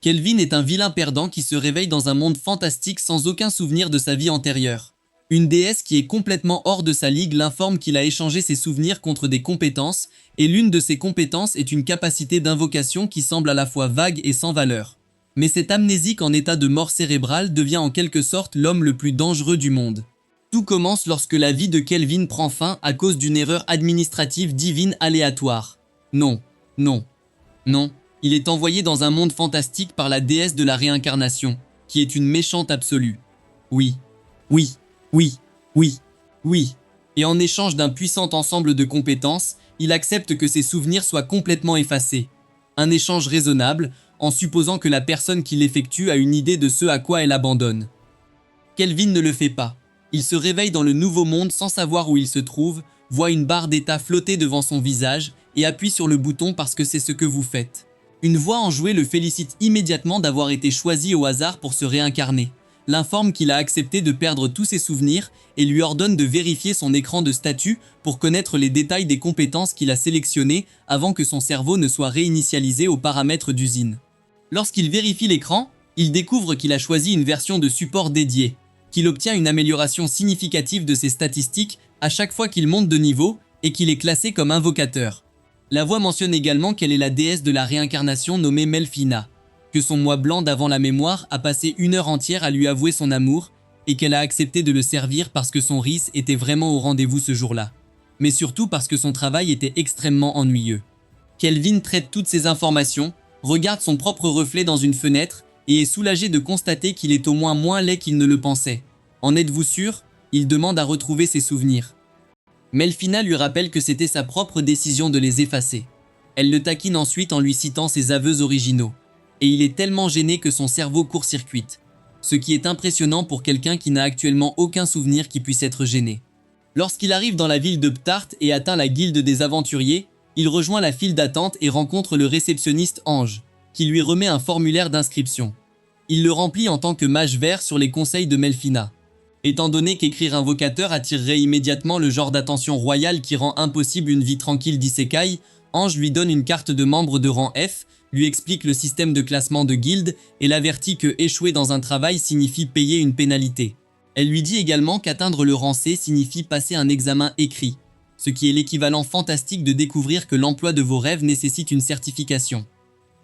Kelvin est un vilain perdant qui se réveille dans un monde fantastique sans aucun souvenir de sa vie antérieure. Une déesse qui est complètement hors de sa ligue l'informe qu'il a échangé ses souvenirs contre des compétences, et l'une de ces compétences est une capacité d'invocation qui semble à la fois vague et sans valeur. Mais cet amnésique en état de mort cérébrale devient en quelque sorte l'homme le plus dangereux du monde. Tout commence lorsque la vie de Kelvin prend fin à cause d'une erreur administrative divine aléatoire. Non, non, non, il est envoyé dans un monde fantastique par la déesse de la réincarnation, qui est une méchante absolue. Oui, oui, oui, oui, oui. Et en échange d'un puissant ensemble de compétences, il accepte que ses souvenirs soient complètement effacés. Un échange raisonnable, en supposant que la personne qui l'effectue a une idée de ce à quoi elle abandonne. Kelvin ne le fait pas. Il se réveille dans le nouveau monde sans savoir où il se trouve, voit une barre d'état flotter devant son visage et appuie sur le bouton parce que c'est ce que vous faites. Une voix enjouée le félicite immédiatement d'avoir été choisi au hasard pour se réincarner, l'informe qu'il a accepté de perdre tous ses souvenirs et lui ordonne de vérifier son écran de statut pour connaître les détails des compétences qu'il a sélectionnées avant que son cerveau ne soit réinitialisé aux paramètres d'usine. Lorsqu'il vérifie l'écran, il découvre qu'il a choisi une version de support dédiée, qu'il obtient une amélioration significative de ses statistiques à chaque fois qu'il monte de niveau et qu'il est classé comme invocateur. La voix mentionne également qu'elle est la déesse de la réincarnation nommée Melphina, que son moi blanc d'avant la mémoire a passé 1 heure entière à lui avouer son amour et qu'elle a accepté de le servir parce que son riz était vraiment au rendez-vous ce jour-là, mais surtout parce que son travail était extrêmement ennuyeux. Kelvin traite toutes ces informations, regarde son propre reflet dans une fenêtre et est soulagé de constater qu'il est au moins laid qu'il ne le pensait. En êtes-vous sûr? Il demande à retrouver ses souvenirs. Melphina lui rappelle que c'était sa propre décision de les effacer. Elle le taquine ensuite en lui citant ses aveux originaux. Et il est tellement gêné que son cerveau court-circuite. Ce qui est impressionnant pour quelqu'un qui n'a actuellement aucun souvenir qui puisse être gêné. Lorsqu'il arrive dans la ville de Ptart et atteint la guilde des aventuriers, il rejoint la file d'attente et rencontre le réceptionniste Ange, qui lui remet un formulaire d'inscription. Il le remplit en tant que mage vert sur les conseils de Melphina. Étant donné qu'écrire invocateur attirerait immédiatement le genre d'attention royale qui rend impossible une vie tranquille d'isekai, Ange lui donne une carte de membre de rang F, lui explique le système de classement de guilde et l'avertit que échouer dans un travail signifie payer une pénalité. Elle lui dit également qu'atteindre le rang C signifie passer un examen écrit, ce qui est l'équivalent fantastique de découvrir que l'emploi de vos rêves nécessite une certification.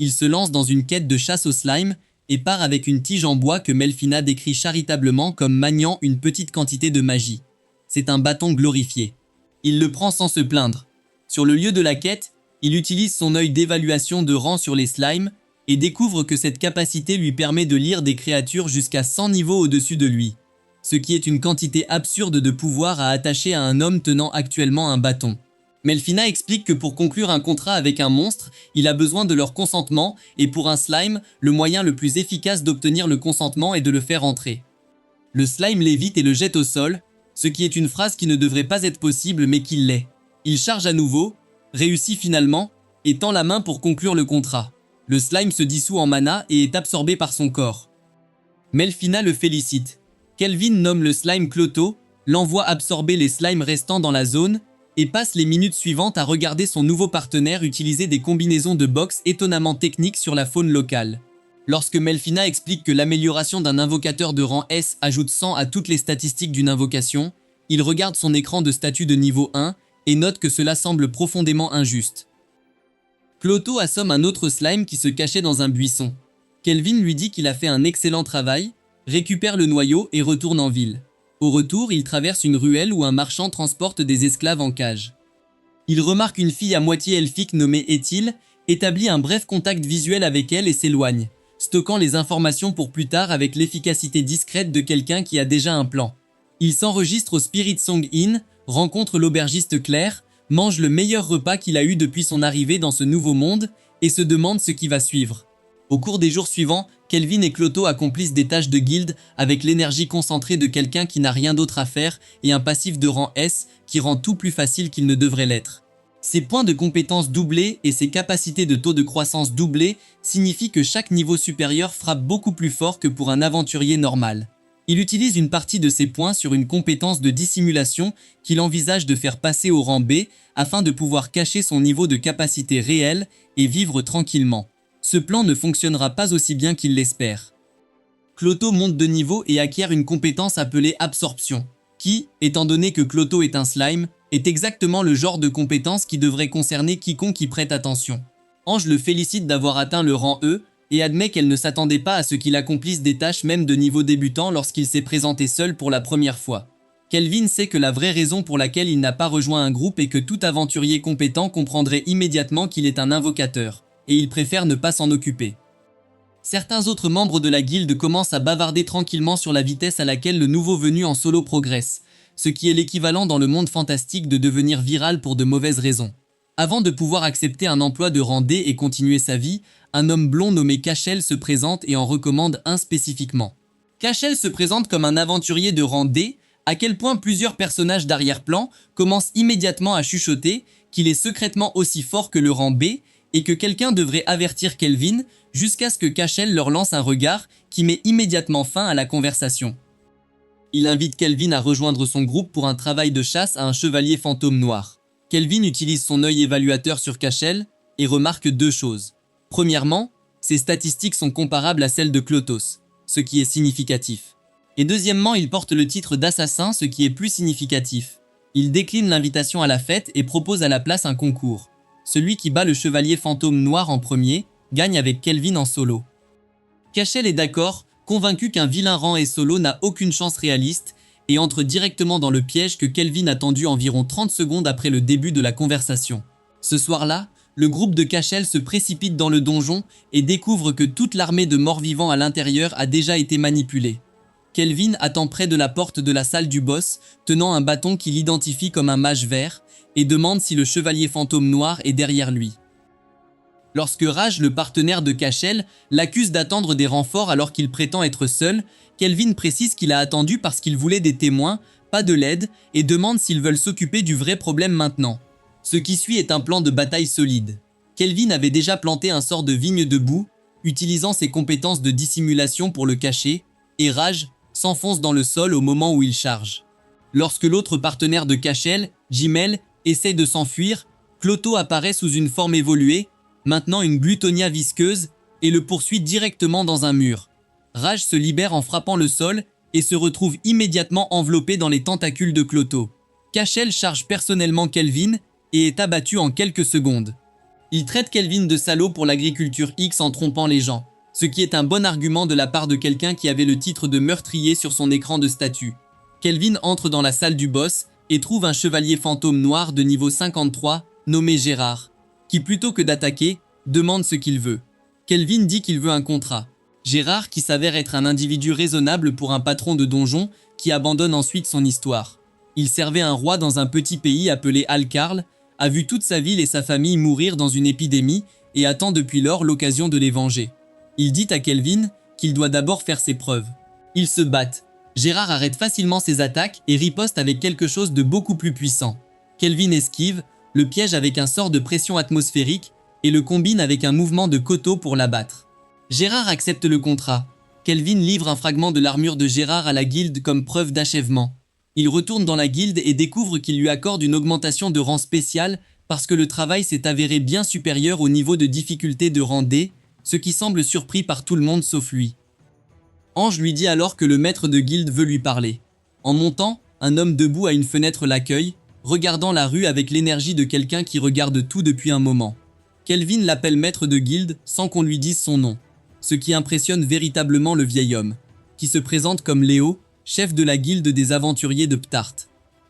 Il se lance dans une quête de chasse au slime et part avec une tige en bois que Melphina décrit charitablement comme maniant une petite quantité de magie. C'est un bâton glorifié. Il le prend sans se plaindre. Sur le lieu de la quête, il utilise son œil d'évaluation de rang sur les slimes et découvre que cette capacité lui permet de lire des créatures jusqu'à 100 niveaux au-dessus de lui, ce qui est une quantité absurde de pouvoir à attacher à un homme tenant actuellement un bâton. Melphina explique que pour conclure un contrat avec un monstre, il a besoin de leur consentement et pour un slime, le moyen le plus efficace d'obtenir le consentement est de le faire entrer. Le slime l'évite et le jette au sol, ce qui est une phrase qui ne devrait pas être possible mais qui l'est. Il charge à nouveau, réussit finalement et tend la main pour conclure le contrat. Le slime se dissout en mana et est absorbé par son corps. Melphina le félicite. Kelvin nomme le slime Cloto, l'envoie absorber les slimes restants dans la zone et passe les minutes suivantes à regarder son nouveau partenaire utiliser des combinaisons de boxe étonnamment techniques sur la faune locale. Lorsque Melphina explique que l'amélioration d'un invocateur de rang S ajoute 100 à toutes les statistiques d'une invocation, il regarde son écran de statut de niveau 1 et note que cela semble profondément injuste. Cloto assomme un autre slime qui se cachait dans un buisson. Kelvin lui dit qu'il a fait un excellent travail, récupère le noyau et retourne en ville. Au retour, il traverse une ruelle où un marchand transporte des esclaves en cage. Il remarque une fille à moitié elfique nommée Ethyle, établit un bref contact visuel avec elle et s'éloigne, stockant les informations pour plus tard avec l'efficacité discrète de quelqu'un qui a déjà un plan. Il s'enregistre au Spirit Song Inn, rencontre l'aubergiste Claire, mange le meilleur repas qu'il a eu depuis son arrivée dans ce nouveau monde et se demande ce qui va suivre. Au cours des jours suivants, Kelvin et Cloto accomplissent des tâches de guilde avec l'énergie concentrée de quelqu'un qui n'a rien d'autre à faire et un passif de rang S qui rend tout plus facile qu'il ne devrait l'être. Ses points de compétence doublés et ses capacités de taux de croissance doublés signifient que chaque niveau supérieur frappe beaucoup plus fort que pour un aventurier normal. Il utilise une partie de ses points sur une compétence de dissimulation qu'il envisage de faire passer au rang B afin de pouvoir cacher son niveau de capacité réel et vivre tranquillement. Ce plan ne fonctionnera pas aussi bien qu'il l'espère. Cloto monte de niveau et acquiert une compétence appelée Absorption, qui, étant donné que Cloto est un slime, est exactement le genre de compétence qui devrait concerner quiconque y prête attention. Ange le félicite d'avoir atteint le rang E et admet qu'elle ne s'attendait pas à ce qu'il accomplisse des tâches même de niveau débutant lorsqu'il s'est présenté seul pour la première fois. Kelvin sait que la vraie raison pour laquelle il n'a pas rejoint un groupe est que tout aventurier compétent comprendrait immédiatement qu'il est un invocateur, et il préfère ne pas s'en occuper. Certains autres membres de la guilde commencent à bavarder tranquillement sur la vitesse à laquelle le nouveau venu en solo progresse, ce qui est l'équivalent dans le monde fantastique de devenir viral pour de mauvaises raisons. Avant de pouvoir accepter un emploi de rang D et continuer sa vie, un homme blond nommé Cashel se présente et en recommande un spécifiquement. Cashel se présente comme un aventurier de rang D, à quel point plusieurs personnages d'arrière-plan commencent immédiatement à chuchoter qu'il est secrètement aussi fort que le rang B et que quelqu'un devrait avertir Kelvin jusqu'à ce que Cashel leur lance un regard qui met immédiatement fin à la conversation. Il invite Kelvin à rejoindre son groupe pour un travail de chasse à un chevalier fantôme noir. Kelvin utilise son œil évaluateur sur Cashel et remarque deux choses. Premièrement, ses statistiques sont comparables à celles de Clotos, ce qui est significatif. Et deuxièmement, il porte le titre d'assassin, ce qui est plus significatif. Il décline l'invitation à la fête et propose à la place un concours. Celui qui bat le chevalier fantôme noir en premier gagne avec Kelvin en solo. Cashel est d'accord, convaincu qu'un vilain rang et solo n'a aucune chance réaliste et entre directement dans le piège que Kelvin a tendu environ 30 secondes après le début de la conversation. Ce soir-là, le groupe de Cashel se précipite dans le donjon et découvre que toute l'armée de morts-vivants à l'intérieur a déjà été manipulée. Kelvin attend près de la porte de la salle du boss, tenant un bâton qu'il identifie comme un mage vert, et demande si le chevalier fantôme noir est derrière lui. Lorsque Raj, le partenaire de Cashel, l'accuse d'attendre des renforts alors qu'il prétend être seul, Kelvin précise qu'il a attendu parce qu'il voulait des témoins, pas de l'aide, et demande s'ils veulent s'occuper du vrai problème maintenant. Ce qui suit est un plan de bataille solide. Kelvin avait déjà planté un sort de vigne de boue, utilisant ses compétences de dissimulation pour le cacher, et Raj s'enfonce dans le sol au moment où il charge. Lorsque l'autre partenaire de Cashel, Jimel, essaie de s'enfuir, Cloto apparaît sous une forme évoluée, maintenant une glutonia visqueuse, et le poursuit directement dans un mur. Raj se libère en frappant le sol et se retrouve immédiatement enveloppé dans les tentacules de Cloto. Cashel charge personnellement Kelvin et est abattu en quelques secondes. Il traite Kelvin de salaud pour l'agriculture X en trompant les gens, ce qui est un bon argument de la part de quelqu'un qui avait le titre de meurtrier sur son écran de statut. Kelvin entre dans la salle du boss et trouve un chevalier fantôme noir de niveau 53 nommé Gérard, qui plutôt que d'attaquer, demande ce qu'il veut. Kelvin dit qu'il veut un contrat. Gérard, qui s'avère être un individu raisonnable pour un patron de donjon, qui abandonne ensuite son histoire. Il servait un roi dans un petit pays appelé Alcarl, a vu toute sa ville et sa famille mourir dans une épidémie et attend depuis lors l'occasion de les venger. Il dit à Kelvin qu'il doit d'abord faire ses preuves. Ils se battent. Gérard arrête facilement ses attaques et riposte avec quelque chose de beaucoup plus puissant. Kelvin esquive, le piège avec un sort de pression atmosphérique et le combine avec un mouvement de Koto pour l'abattre. Gérard accepte le contrat. Kelvin livre un fragment de l'armure de Gérard à la guilde comme preuve d'achèvement. Il retourne dans la guilde et découvre qu'il lui accorde une augmentation de rang spécial parce que le travail s'est avéré bien supérieur au niveau de difficulté de rang D, ce qui semble surpris par tout le monde sauf lui. Ange lui dit alors que le maître de guilde veut lui parler. En montant, un homme debout à une fenêtre l'accueille, regardant la rue avec l'énergie de quelqu'un qui regarde tout depuis un moment. Kelvin l'appelle maître de guilde sans qu'on lui dise son nom, ce qui impressionne véritablement le vieil homme, qui se présente comme Léo, chef de la guilde des aventuriers de Ptart.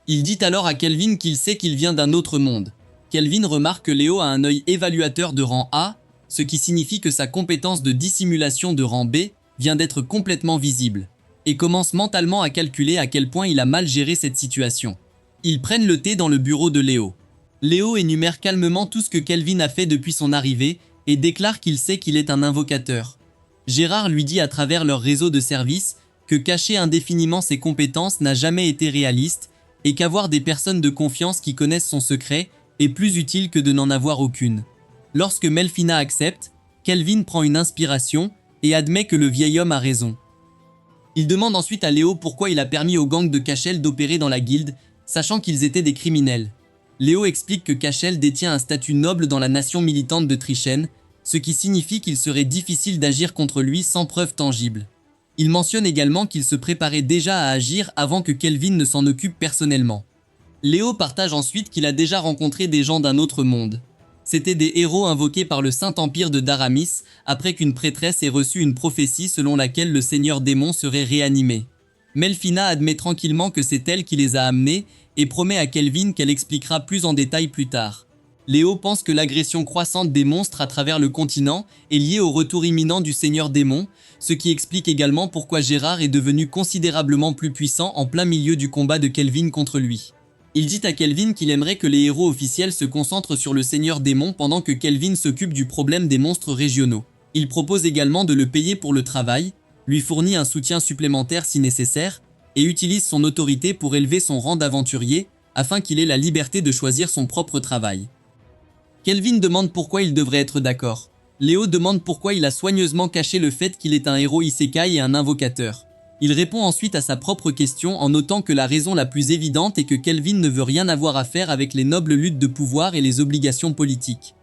Il dit alors à Kelvin qu'il sait qu'il vient d'un autre monde. Kelvin remarque que Léo a un œil évaluateur de rang A, ce qui signifie que sa compétence de dissimulation de rang B vient d'être complètement visible, et commence mentalement à calculer à quel point il a mal géré cette situation. Ils prennent le thé dans le bureau de Léo. Léo énumère calmement tout ce que Kelvin a fait depuis son arrivée et déclare qu'il sait qu'il est un invocateur. Gérard lui dit à travers leur réseau de services que cacher indéfiniment ses compétences n'a jamais été réaliste et qu'avoir des personnes de confiance qui connaissent son secret est plus utile que de n'en avoir aucune. Lorsque Melfina accepte, Kelvin prend une inspiration et admet que le vieil homme a raison. Il demande ensuite à Léo pourquoi il a permis au gang de Cashel d'opérer dans la guilde, sachant qu'ils étaient des criminels. Léo explique que Cashel détient un statut noble dans la nation militante de Trichen, ce qui signifie qu'il serait difficile d'agir contre lui sans preuve tangible. Il mentionne également qu'il se préparait déjà à agir avant que Kelvin ne s'en occupe personnellement. Léo partage ensuite qu'il a déjà rencontré des gens d'un autre monde. C'étaient des héros invoqués par le Saint-Empire de Daramis après qu'une prêtresse ait reçu une prophétie selon laquelle le seigneur démon serait réanimé. Melfina admet tranquillement que c'est elle qui les a amenés et promet à Kelvin qu'elle expliquera plus en détail plus tard. Léo pense que l'agression croissante des monstres à travers le continent est liée au retour imminent du seigneur démon, ce qui explique également pourquoi Gérard est devenu considérablement plus puissant en plein milieu du combat de Kelvin contre lui. Il dit à Kelvin qu'il aimerait que les héros officiels se concentrent sur le seigneur démon pendant que Kelvin s'occupe du problème des monstres régionaux. Il propose également de le payer pour le travail, lui fournit un soutien supplémentaire si nécessaire, et utilise son autorité pour élever son rang d'aventurier afin qu'il ait la liberté de choisir son propre travail. Kelvin demande pourquoi il devrait être d'accord. Léo demande pourquoi il a soigneusement caché le fait qu'il est un héros isekai et un invocateur. Il répond ensuite à sa propre question en notant que la raison la plus évidente est que Kelvin ne veut rien avoir à faire avec les nobles luttes de pouvoir et les obligations politiques.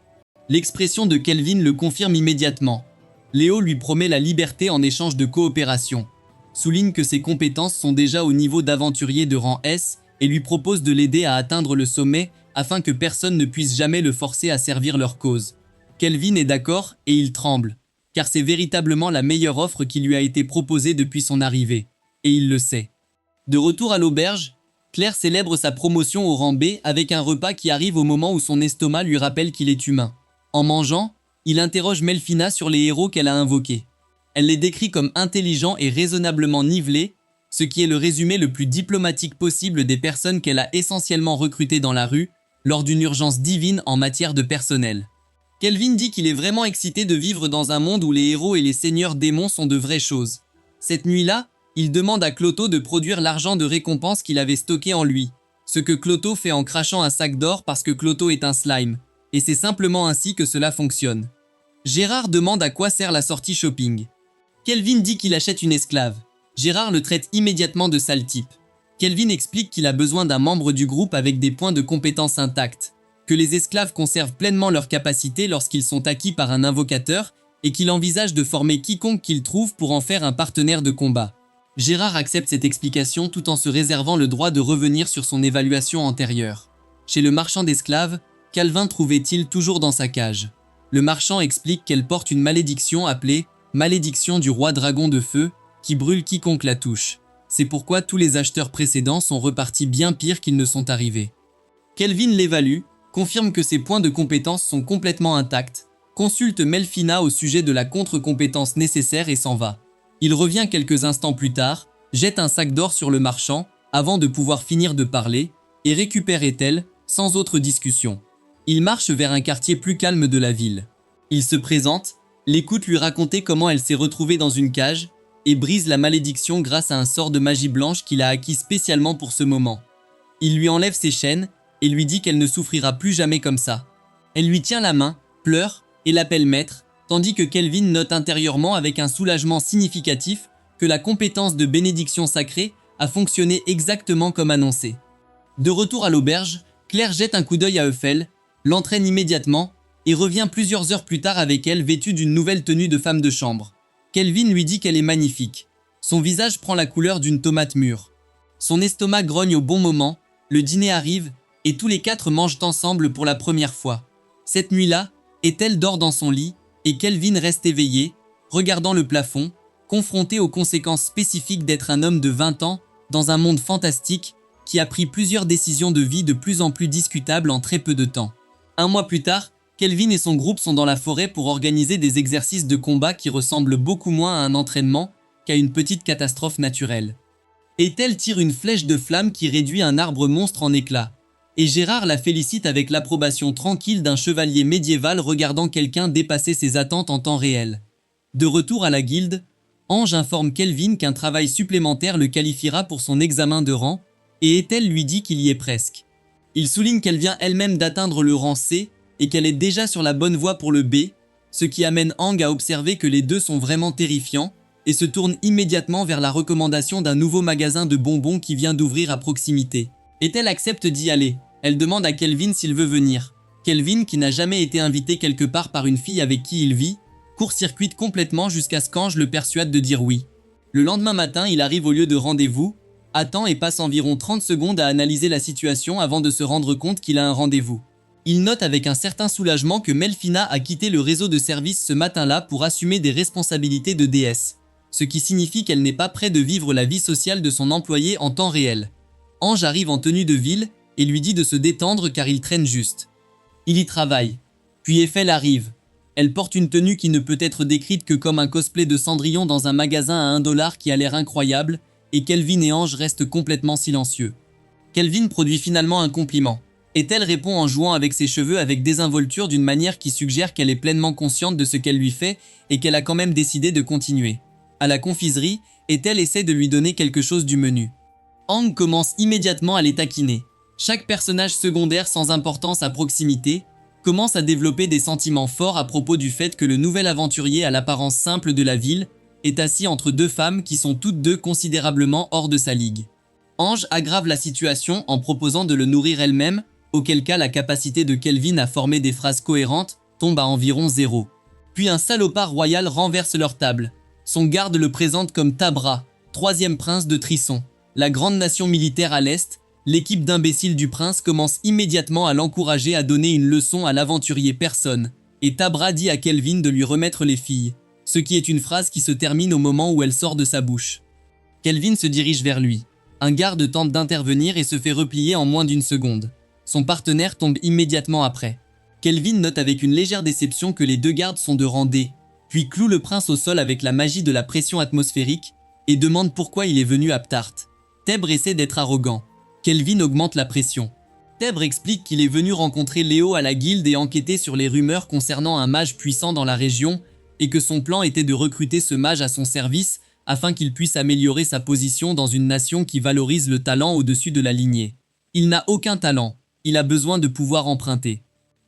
L'expression de Kelvin le confirme immédiatement. Léo lui promet la liberté en échange de coopération, souligne que ses compétences sont déjà au niveau d'aventurier de rang S et lui propose de l'aider à atteindre le sommet afin que personne ne puisse jamais le forcer à servir leur cause. Kelvin est d'accord et il tremble, car c'est véritablement la meilleure offre qui lui a été proposée depuis son arrivée, et il le sait. De retour à l'auberge, Claire célèbre sa promotion au rang B avec un repas qui arrive au moment où son estomac lui rappelle qu'il est humain. En mangeant, il interroge Melfina sur les héros qu'elle a invoqués. Elle les décrit comme intelligents et raisonnablement nivelés, ce qui est le résumé le plus diplomatique possible des personnes qu'elle a essentiellement recrutées dans la rue, lors d'une urgence divine en matière de personnel. Kelvin dit qu'il est vraiment excité de vivre dans un monde où les héros et les seigneurs démons sont de vraies choses. Cette nuit-là, il demande à Clotho de produire l'argent de récompense qu'il avait stocké en lui, ce que Clotho fait en crachant un sac d'or parce que Clotho est un slime, et c'est simplement ainsi que cela fonctionne. Gérard demande à quoi sert la sortie shopping. Kelvin dit qu'il achète une esclave. Gérard le traite immédiatement de sale type. Kelvin explique qu'il a besoin d'un membre du groupe avec des points de compétence intacts, que les esclaves conservent pleinement leurs capacités lorsqu'ils sont acquis par un invocateur et qu'il envisage de former quiconque qu'il trouve pour en faire un partenaire de combat. Gérard accepte cette explication tout en se réservant le droit de revenir sur son évaluation antérieure. Chez le marchand d'esclaves, Calvin trouvait-il toujours dans sa cage. Le marchand explique qu'elle porte une malédiction appelée « malédiction du roi dragon de feu » qui brûle quiconque la touche. C'est pourquoi tous les acheteurs précédents sont repartis bien pire qu'ils ne sont arrivés. Kelvin l'évalue, confirme que ses points de compétence sont complètement intacts, consulte Melfina au sujet de la contre-compétence nécessaire et s'en va. Il revient quelques instants plus tard, jette un sac d'or sur le marchand avant de pouvoir finir de parler et récupère Ethel sans autre discussion. Il marche vers un quartier plus calme de la ville. Il se présente, l'écoute lui raconter comment elle s'est retrouvée dans une cage et brise la malédiction grâce à un sort de magie blanche qu'il a acquis spécialement pour ce moment. Il lui enlève ses chaînes et lui dit qu'elle ne souffrira plus jamais comme ça. Elle lui tient la main, pleure et l'appelle maître, tandis que Kelvin note intérieurement avec un soulagement significatif que la compétence de bénédiction sacrée a fonctionné exactement comme annoncé. De retour à l'auberge, Claire jette un coup d'œil à Euphel, l'entraîne immédiatement et revient plusieurs heures plus tard avec elle vêtue d'une nouvelle tenue de femme de chambre. Kelvin lui dit qu'elle est magnifique. Son visage prend la couleur d'une tomate mûre. Son estomac grogne au bon moment, le dîner arrive et tous les quatre mangent ensemble pour la première fois. Cette nuit-là, Ethel dort dans son lit et Kelvin reste éveillé, regardant le plafond, confronté aux conséquences spécifiques d'être un homme de 20 ans dans un monde fantastique qui a pris plusieurs décisions de vie de plus en plus discutables en très peu de temps. Un mois plus tard, Kelvin et son groupe sont dans la forêt pour organiser des exercices de combat qui ressemblent beaucoup moins à un entraînement qu'à une petite catastrophe naturelle. Ethel tire une flèche de flamme qui réduit un arbre monstre en éclats. Et Gérard la félicite avec l'approbation tranquille d'un chevalier médiéval regardant quelqu'un dépasser ses attentes en temps réel. De retour à la guilde, Ange informe Kelvin qu'un travail supplémentaire le qualifiera pour son examen de rang, et Ethel lui dit qu'il y est presque. Il souligne qu'elle vient elle-même d'atteindre le rang C et qu'elle est déjà sur la bonne voie pour le B, ce qui amène Ang à observer que les deux sont vraiment terrifiants et se tourne immédiatement vers la recommandation d'un nouveau magasin de bonbons qui vient d'ouvrir à proximité. Ethel accepte d'y aller. Elle demande à Kelvin s'il veut venir. Kelvin, qui n'a jamais été invité quelque part par une fille avec qui il vit, court-circuite complètement jusqu'à ce qu'Ange le persuade de dire oui. Le lendemain matin, il arrive au lieu de rendez-vous, attend et passe environ 30 secondes à analyser la situation avant de se rendre compte qu'il a un rendez-vous. Il note avec un certain soulagement que Melfina a quitté le réseau de service ce matin-là pour assumer des responsabilités de déesse, ce qui signifie qu'elle n'est pas près de vivre la vie sociale de son employé en temps réel. Ange arrive en tenue de ville et lui dit de se détendre car il traîne juste. Il y travaille. Puis Eiffel arrive. Elle porte une tenue qui ne peut être décrite que comme un cosplay de Cendrillon dans un magasin à 1 $ qui a l'air incroyable, et Kelvin et Ange restent complètement silencieux. Kelvin produit finalement un compliment. Ethel répond en jouant avec ses cheveux avec désinvolture d'une manière qui suggère qu'elle est pleinement consciente de ce qu'elle lui fait et qu'elle a quand même décidé de continuer. À la confiserie, Ethel essaie de lui donner quelque chose du menu. Aang commence immédiatement à les taquiner. Chaque personnage secondaire sans importance à proximité commence à développer des sentiments forts à propos du fait que le nouvel aventurier à l'apparence simple de la ville est assis entre deux femmes qui sont toutes deux considérablement hors de sa ligue. Ange aggrave la situation en proposant de le nourrir elle-même, auquel cas la capacité de Kelvin à former des phrases cohérentes tombe à environ 0. Puis un salopard royal renverse leur table. Son garde le présente comme Tabra, 3e prince de Trisson. La grande nation militaire à l'Est, l'équipe d'imbéciles du prince commence immédiatement à l'encourager à donner une leçon à l'aventurier personne, et Tabra dit à Kelvin de lui remettre les filles, ce qui est une phrase qui se termine au moment où elle sort de sa bouche. Kelvin se dirige vers lui. Un garde tente d'intervenir et se fait replier en moins d'une seconde. Son partenaire tombe immédiatement après. Kelvin note avec une légère déception que les deux gardes sont de rang D, puis cloue le prince au sol avec la magie de la pression atmosphérique et demande pourquoi il est venu à Ptart. Tèbre essaie d'être arrogant. Kelvin augmente la pression. Tèbre explique qu'il est venu rencontrer Léo à la guilde et enquêter sur les rumeurs concernant un mage puissant dans la région et que son plan était de recruter ce mage à son service afin qu'il puisse améliorer sa position dans une nation qui valorise le talent au-dessus de la lignée. Il n'a aucun talent, il a besoin de pouvoir emprunter.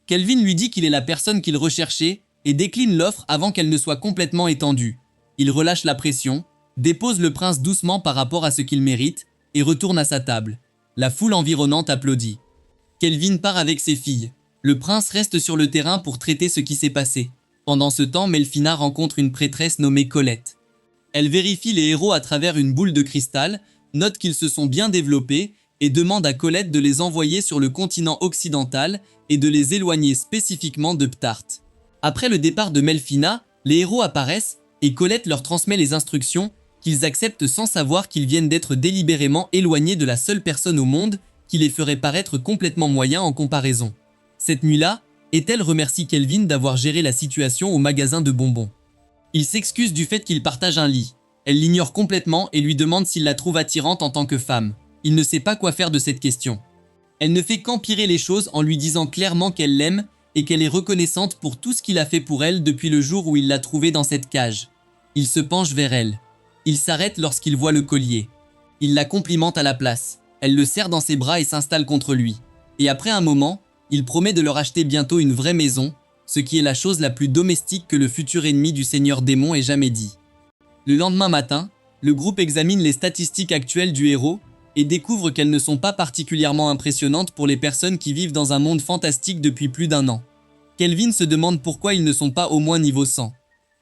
Kelvin lui dit qu'il est la personne qu'il recherchait et décline l'offre avant qu'elle ne soit complètement étendue. Il relâche la pression, dépose le prince doucement par rapport à ce qu'il mérite et retourne à sa table. La foule environnante applaudit. Kelvin part avec ses filles. Le prince reste sur le terrain pour traiter ce qui s'est passé. Pendant ce temps, Melfina rencontre une prêtresse nommée Colette. Elle vérifie les héros à travers une boule de cristal, note qu'ils se sont bien développés et demande à Colette de les envoyer sur le continent occidental et de les éloigner spécifiquement de Ptart. Après le départ de Melfina, les héros apparaissent et Colette leur transmet les instructions qu'ils acceptent sans savoir qu'ils viennent d'être délibérément éloignés de la seule personne au monde qui les ferait paraître complètement moyens en comparaison. Cette nuit-là, Ethel remercie Kelvin d'avoir géré la situation au magasin de bonbons. Il s'excuse du fait qu'ils partagent un lit. Elle l'ignore complètement et lui demande s'il la trouve attirante en tant que femme. Il ne sait pas quoi faire de cette question. Elle ne fait qu'empirer les choses en lui disant clairement qu'elle l'aime et qu'elle est reconnaissante pour tout ce qu'il a fait pour elle depuis le jour où il l'a trouvée dans cette cage. Il se penche vers elle. Il s'arrête lorsqu'il voit le collier. Il la complimente à la place. Elle le serre dans ses bras et s'installe contre lui. Et après un moment, il promet de leur acheter bientôt une vraie maison, ce qui est la chose la plus domestique que le futur ennemi du Seigneur Démon ait jamais dit. Le lendemain matin, le groupe examine les statistiques actuelles du héros et découvre qu'elles ne sont pas particulièrement impressionnantes pour les personnes qui vivent dans un monde fantastique depuis plus d'1 an. Kelvin se demande pourquoi ils ne sont pas au moins niveau 100.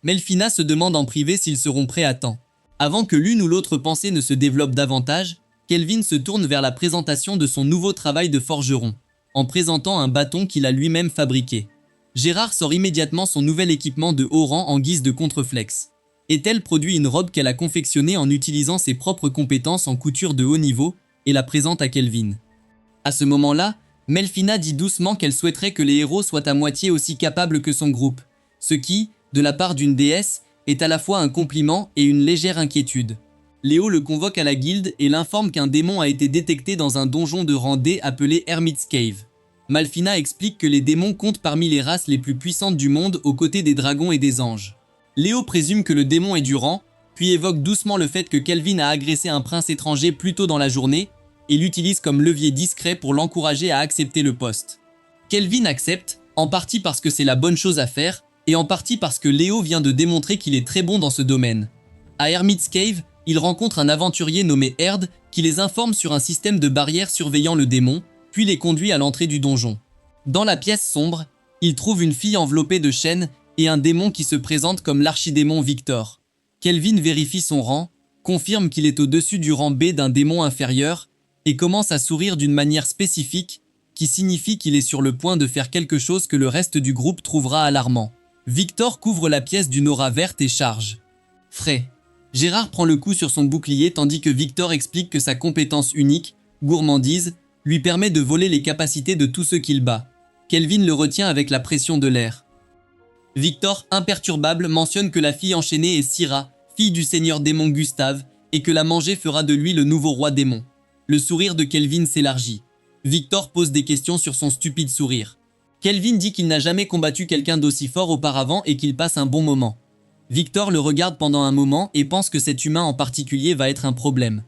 Melfina se demande en privé s'ils seront prêts à temps. Avant que l'une ou l'autre pensée ne se développe davantage, Kelvin se tourne vers la présentation de son nouveau travail de forgeron, en présentant un bâton qu'il a lui-même fabriqué. Gérard sort immédiatement son nouvel équipement de haut rang en guise de contreflexe. Ethel produit une robe qu'elle a confectionnée en utilisant ses propres compétences en couture de haut niveau et la présente à Kelvin. À ce moment-là, Melfina dit doucement qu'elle souhaiterait que les héros soient à moitié aussi capables que son groupe, ce qui, de la part d'une déesse, est à la fois un compliment et une légère inquiétude. Léo le convoque à la guilde et l'informe qu'un démon a été détecté dans un donjon de rang D appelé Hermit's Cave. Melfina explique que les démons comptent parmi les races les plus puissantes du monde aux côtés des dragons et des anges. Léo présume que le démon est du rang, puis évoque doucement le fait que Kelvin a agressé un prince étranger plus tôt dans la journée et l'utilise comme levier discret pour l'encourager à accepter le poste. Kelvin accepte, en partie parce que c'est la bonne chose à faire, et en partie parce que Léo vient de démontrer qu'il est très bon dans ce domaine. À Hermit's Cave, il rencontre un aventurier nommé Erd qui les informe sur un système de barrières surveillant le démon, puis les conduit à l'entrée du donjon. Dans la pièce sombre, il trouve une fille enveloppée de chaînes et un démon qui se présente comme l'archidémon Victor. Kelvin vérifie son rang, confirme qu'il est au-dessus du rang B d'un démon inférieur et commence à sourire d'une manière spécifique qui signifie qu'il est sur le point de faire quelque chose que le reste du groupe trouvera alarmant. Victor couvre la pièce d'une aura verte et charge. Frais. Gérard prend le coup sur son bouclier tandis que Victor explique que sa compétence unique, gourmandise, lui permet de voler les capacités de tous ceux qu'il bat. Kelvin le retient avec la pression de l'air. Victor, imperturbable, mentionne que la fille enchaînée est Syra, fille du seigneur démon Gustave, et que la manger fera de lui le nouveau roi démon. Le sourire de Kelvin s'élargit. Victor pose des questions sur son stupide sourire. Kelvin dit qu'il n'a jamais combattu quelqu'un d'aussi fort auparavant et qu'il passe un bon moment. Victor le regarde pendant un moment et pense que cet humain en particulier va être un problème.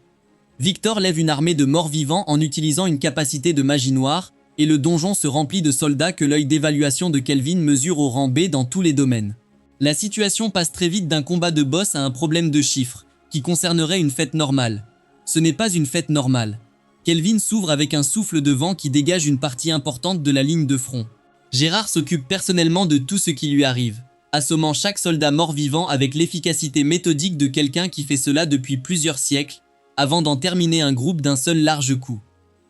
Victor lève une armée de morts vivants en utilisant une capacité de magie noire, et le donjon se remplit de soldats que l'œil d'évaluation de Kelvin mesure au rang B dans tous les domaines. La situation passe très vite d'un combat de boss à un problème de chiffres, qui concernerait une fête normale. Ce n'est pas une fête normale. Kelvin s'ouvre avec un souffle de vent qui dégage une partie importante de la ligne de front. Gérard s'occupe personnellement de tout ce qui lui arrive, assommant chaque soldat mort-vivant avec l'efficacité méthodique de quelqu'un qui fait cela depuis plusieurs siècles, avant d'en terminer un groupe d'un seul large coup.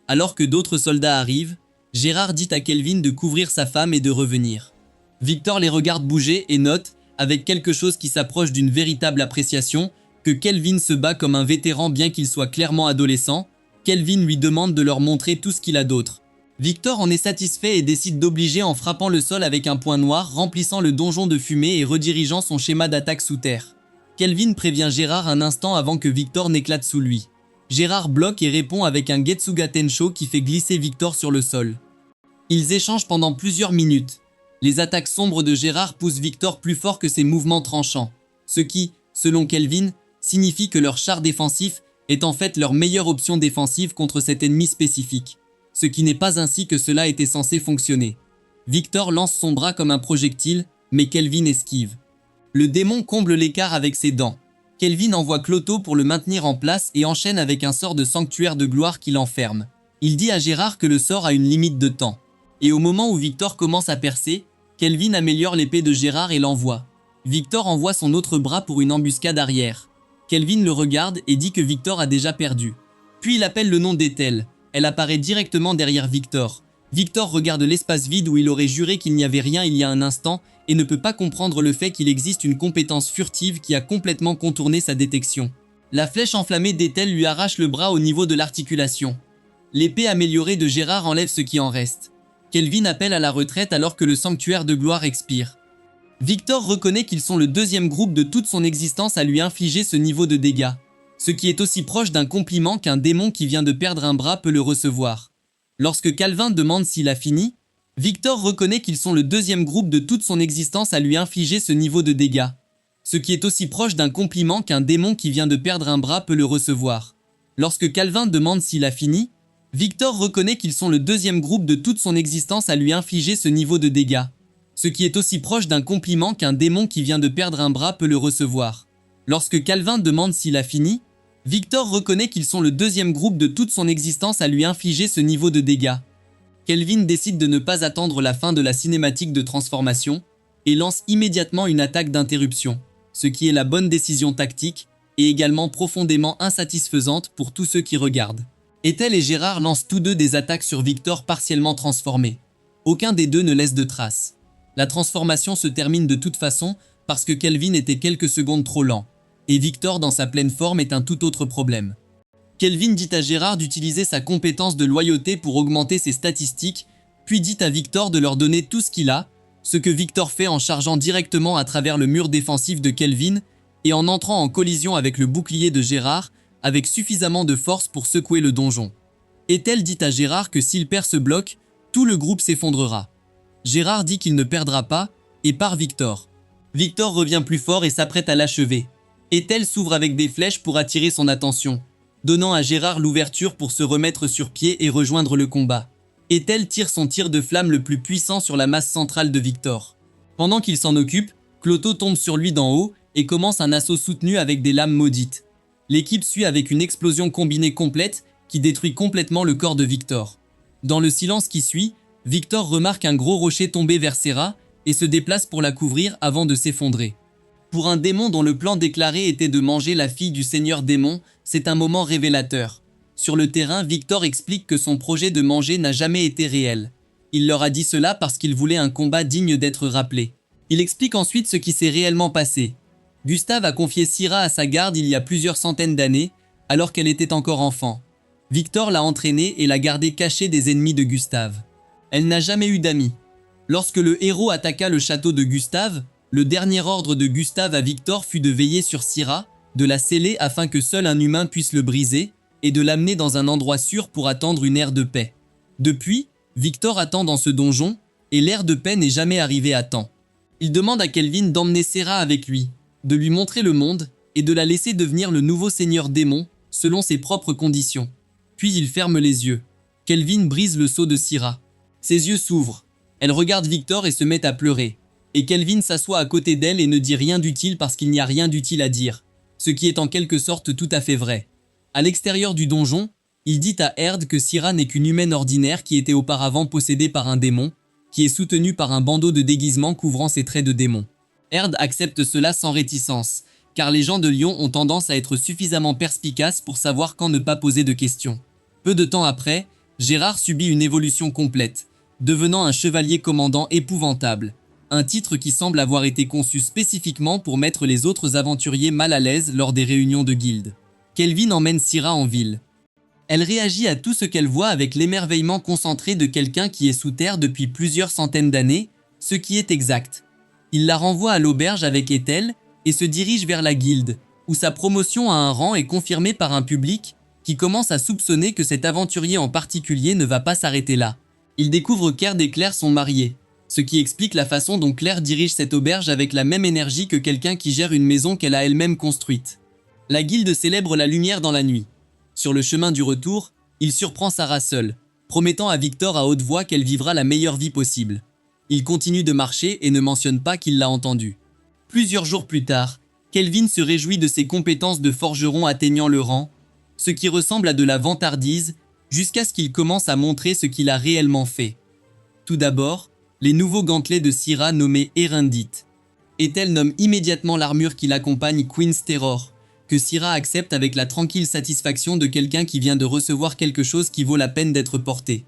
Alors que d'autres soldats arrivent, Gérard dit à Kelvin de couvrir sa femme et de revenir. Victor les regarde bouger et note, avec quelque chose qui s'approche d'une véritable appréciation, que Kelvin se bat comme un vétéran bien qu'il soit clairement adolescent. Kelvin lui demande de leur montrer tout ce qu'il a d'autre. Victor en est satisfait et décide d'obliger en frappant le sol avec un point noir, remplissant le donjon de fumée et redirigeant son schéma d'attaque sous terre. Kelvin prévient Gérard un instant avant que Victor n'éclate sous lui. Gérard bloque et répond avec un Getsuga Tensho qui fait glisser Victor sur le sol. Ils échangent pendant plusieurs minutes. Les attaques sombres de Gérard poussent Victor plus fort que ses mouvements tranchants, ce qui, selon Kelvin, signifie que leur char défensif est en fait leur meilleure option défensive contre cet ennemi spécifique, ce qui n'est pas ainsi que cela était censé fonctionner. Victor lance son bras comme un projectile, mais Kelvin esquive. Le démon comble l'écart avec ses dents. Kelvin envoie Cloto pour le maintenir en place et enchaîne avec un sort de sanctuaire de gloire qui l'enferme. Il dit à Gérard que le sort a une limite de temps. Et au moment où Victor commence à percer, Kelvin améliore l'épée de Gérard et l'envoie. Victor envoie son autre bras pour une embuscade arrière. Kelvin le regarde et dit que Victor a déjà perdu. Puis il appelle le nom d'Ethel. Elle apparaît directement derrière Victor. Victor regarde l'espace vide où il aurait juré qu'il n'y avait rien il y a un instant et ne peut pas comprendre le fait qu'il existe une compétence furtive qui a complètement contourné sa détection. La flèche enflammée d'Ethel lui arrache le bras au niveau de l'articulation. L'épée améliorée de Gérard enlève ce qui en reste. Kelvin appelle à la retraite alors que le sanctuaire de gloire expire. Victor reconnaît qu'ils sont le deuxième groupe de toute son existence à lui infliger ce niveau de dégâts, ce qui est aussi proche d'un compliment qu'un démon qui vient de perdre un bras peut le recevoir. Lorsque Calvin demande s'il a fini, Victor reconnaît qu'ils sont le deuxième groupe de toute son existence à lui infliger ce niveau de dégâts, ce qui est aussi proche d'un compliment qu'un démon qui vient de perdre un bras peut le recevoir. Lorsque Calvin demande s'il a fini, Victor reconnaît qu'ils sont le deuxième groupe de toute son existence à lui infliger ce niveau de dégâts, ce qui est aussi proche d'un compliment qu'un démon qui vient de perdre un bras peut le recevoir. Lorsque Calvin demande s'il a fini, Victor reconnaît qu'ils sont le deuxième groupe de toute son existence à lui infliger ce niveau de dégâts. Kelvin décide de ne pas attendre la fin de la cinématique de transformation et lance immédiatement une attaque d'interruption, ce qui est la bonne décision tactique et également profondément insatisfaisante pour tous ceux qui regardent. Ethel et Gérard lancent tous deux des attaques sur Victor partiellement transformé. Aucun des deux ne laisse de traces. La transformation se termine de toute façon parce que Kelvin était quelques secondes trop lent, et Victor dans sa pleine forme est un tout autre problème. Kelvin dit à Gérard d'utiliser sa compétence de loyauté pour augmenter ses statistiques, puis dit à Victor de leur donner tout ce qu'il a, ce que Victor fait en chargeant directement à travers le mur défensif de Kelvin et en entrant en collision avec le bouclier de Gérard, avec suffisamment de force pour secouer le donjon. Ethel dit à Gérard que s'il perd ce bloc, tout le groupe s'effondrera. Gérard dit qu'il ne perdra pas, et part Victor. Victor revient plus fort et s'apprête à l'achever. Ethel s'ouvre avec des flèches pour attirer son attention, donnant à Gérard l'ouverture pour se remettre sur pied et rejoindre le combat. Ethel tire son tir de flamme le plus puissant sur la masse centrale de Victor. Pendant qu'il s'en occupe, Cloto tombe sur lui d'en haut et commence un assaut soutenu avec des lames maudites. L'équipe suit avec une explosion combinée complète qui détruit complètement le corps de Victor. Dans le silence qui suit, Victor remarque un gros rocher tomber vers Serra et se déplace pour la couvrir avant de s'effondrer. Pour un démon dont le plan déclaré était de manger la fille du seigneur démon, c'est un moment révélateur. Sur le terrain, Victor explique que son projet de manger n'a jamais été réel. Il leur a dit cela parce qu'il voulait un combat digne d'être rappelé. Il explique ensuite ce qui s'est réellement passé. Gustave a confié Syrah à sa garde il y a plusieurs centaines d'années, alors qu'elle était encore enfant. Victor l'a entraînée et l'a gardée cachée des ennemis de Gustave. Elle n'a jamais eu d'amis. Lorsque le héros attaqua le château de Gustave, le dernier ordre de Gustave à Victor fut de veiller sur Syrah, de la sceller afin que seul un humain puisse le briser, et de l'amener dans un endroit sûr pour attendre une ère de paix. Depuis, Victor attend dans ce donjon, et l'ère de paix n'est jamais arrivée à temps. Il demande à Kelvin d'emmener Serra avec lui, de lui montrer le monde, et de la laisser devenir le nouveau seigneur démon, selon ses propres conditions. Puis il ferme les yeux. Kelvin brise le sceau de Syrah. Ses yeux s'ouvrent. Elle regarde Victor et se met à pleurer. Et Kelvin s'assoit à côté d'elle et ne dit rien d'utile parce qu'il n'y a rien d'utile à dire, ce qui est en quelque sorte tout à fait vrai. À l'extérieur du donjon, il dit à Erd que Syrah n'est qu'une humaine ordinaire qui était auparavant possédée par un démon, qui est soutenue par un bandeau de déguisement couvrant ses traits de démon. Erd accepte cela sans réticence, car les gens de Lyon ont tendance à être suffisamment perspicaces pour savoir quand ne pas poser de questions. Peu de temps après, Gérard subit une évolution complète, devenant un chevalier commandant épouvantable, un titre qui semble avoir été conçu spécifiquement pour mettre les autres aventuriers mal à l'aise lors des réunions de guilde. Kelvin emmène Syrah en ville. Elle réagit à tout ce qu'elle voit avec l'émerveillement concentré de quelqu'un qui est sous terre depuis plusieurs centaines d'années, ce qui est exact. Il la renvoie à l'auberge avec Ethel et se dirige vers la guilde, où sa promotion à un rang est confirmée par un public qui commence à soupçonner que cet aventurier en particulier ne va pas s'arrêter là. Il découvre qu'Erd et Claire sont mariés, ce qui explique la façon dont Claire dirige cette auberge avec la même énergie que quelqu'un qui gère une maison qu'elle a elle-même construite. La guilde célèbre la lumière dans la nuit. Sur le chemin du retour, il surprend Sarah seule, promettant à Victor à haute voix qu'elle vivra la meilleure vie possible. Il continue de marcher et ne mentionne pas qu'il l'a entendu. Plusieurs jours plus tard, Kelvin se réjouit de ses compétences de forgeron atteignant le rang, ce qui ressemble à de la vantardise, jusqu'à ce qu'il commence à montrer ce qu'il a réellement fait. Tout d'abord, les nouveaux gantelets de Syrah nommés Erendit. Ethel nomme immédiatement l'armure qui l'accompagne Queen's Terror, que Syrah accepte avec la tranquille satisfaction de quelqu'un qui vient de recevoir quelque chose qui vaut la peine d'être porté.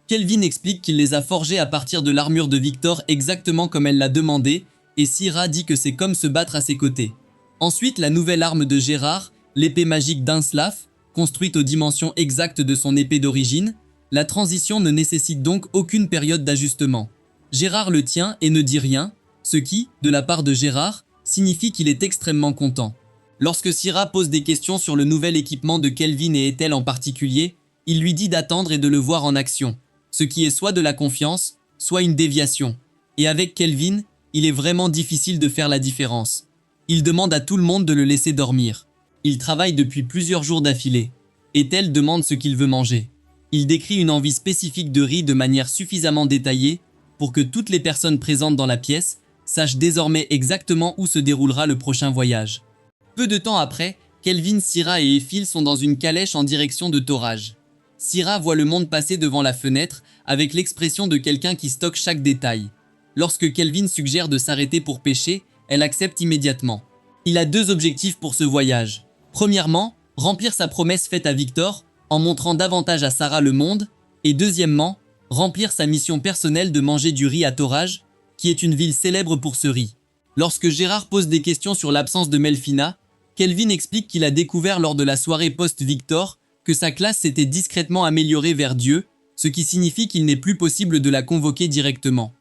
Kelvin explique qu'il les a forgés à partir de l'armure de Victor exactement comme elle l'a demandé, et Syrah dit que c'est comme se battre à ses côtés. Ensuite, la nouvelle arme de Gérard, l'épée magique d'Inslaf, construite aux dimensions exactes de son épée d'origine, la transition ne nécessite donc aucune période d'ajustement. Gérard le tient et ne dit rien, ce qui, de la part de Gérard, signifie qu'il est extrêmement content. Lorsque Syrah pose des questions sur le nouvel équipement de Kelvin et Ethel en particulier, il lui dit d'attendre et de le voir en action, ce qui est soit de la confiance, soit une déviation. Et avec Kelvin, il est vraiment difficile de faire la différence. Il demande à tout le monde de le laisser dormir. Il travaille depuis plusieurs jours d'affilée. Ethel demande ce qu'il veut manger. Il décrit une envie spécifique de riz de manière suffisamment détaillée pour que toutes les personnes présentes dans la pièce sachent désormais exactement où se déroulera le prochain voyage. Peu de temps après, Kelvin, Syrah et Éphil sont dans une calèche en direction de Thorage. Syrah voit le monde passer devant la fenêtre avec l'expression de quelqu'un qui stocke chaque détail. Lorsque Kelvin suggère de s'arrêter pour pêcher, elle accepte immédiatement. Il a deux objectifs pour ce voyage. Premièrement, remplir sa promesse faite à Victor en montrant davantage à Sarah le monde, et deuxièmement, remplir sa mission personnelle de manger du riz à Thorage, qui est une ville célèbre pour ce riz. Lorsque Gérard pose des questions sur l'absence de Melfina, Kelvin explique qu'il a découvert lors de la soirée post-Victor que sa classe s'était discrètement améliorée vers Dieu, ce qui signifie qu'il n'est plus possible de la convoquer directement.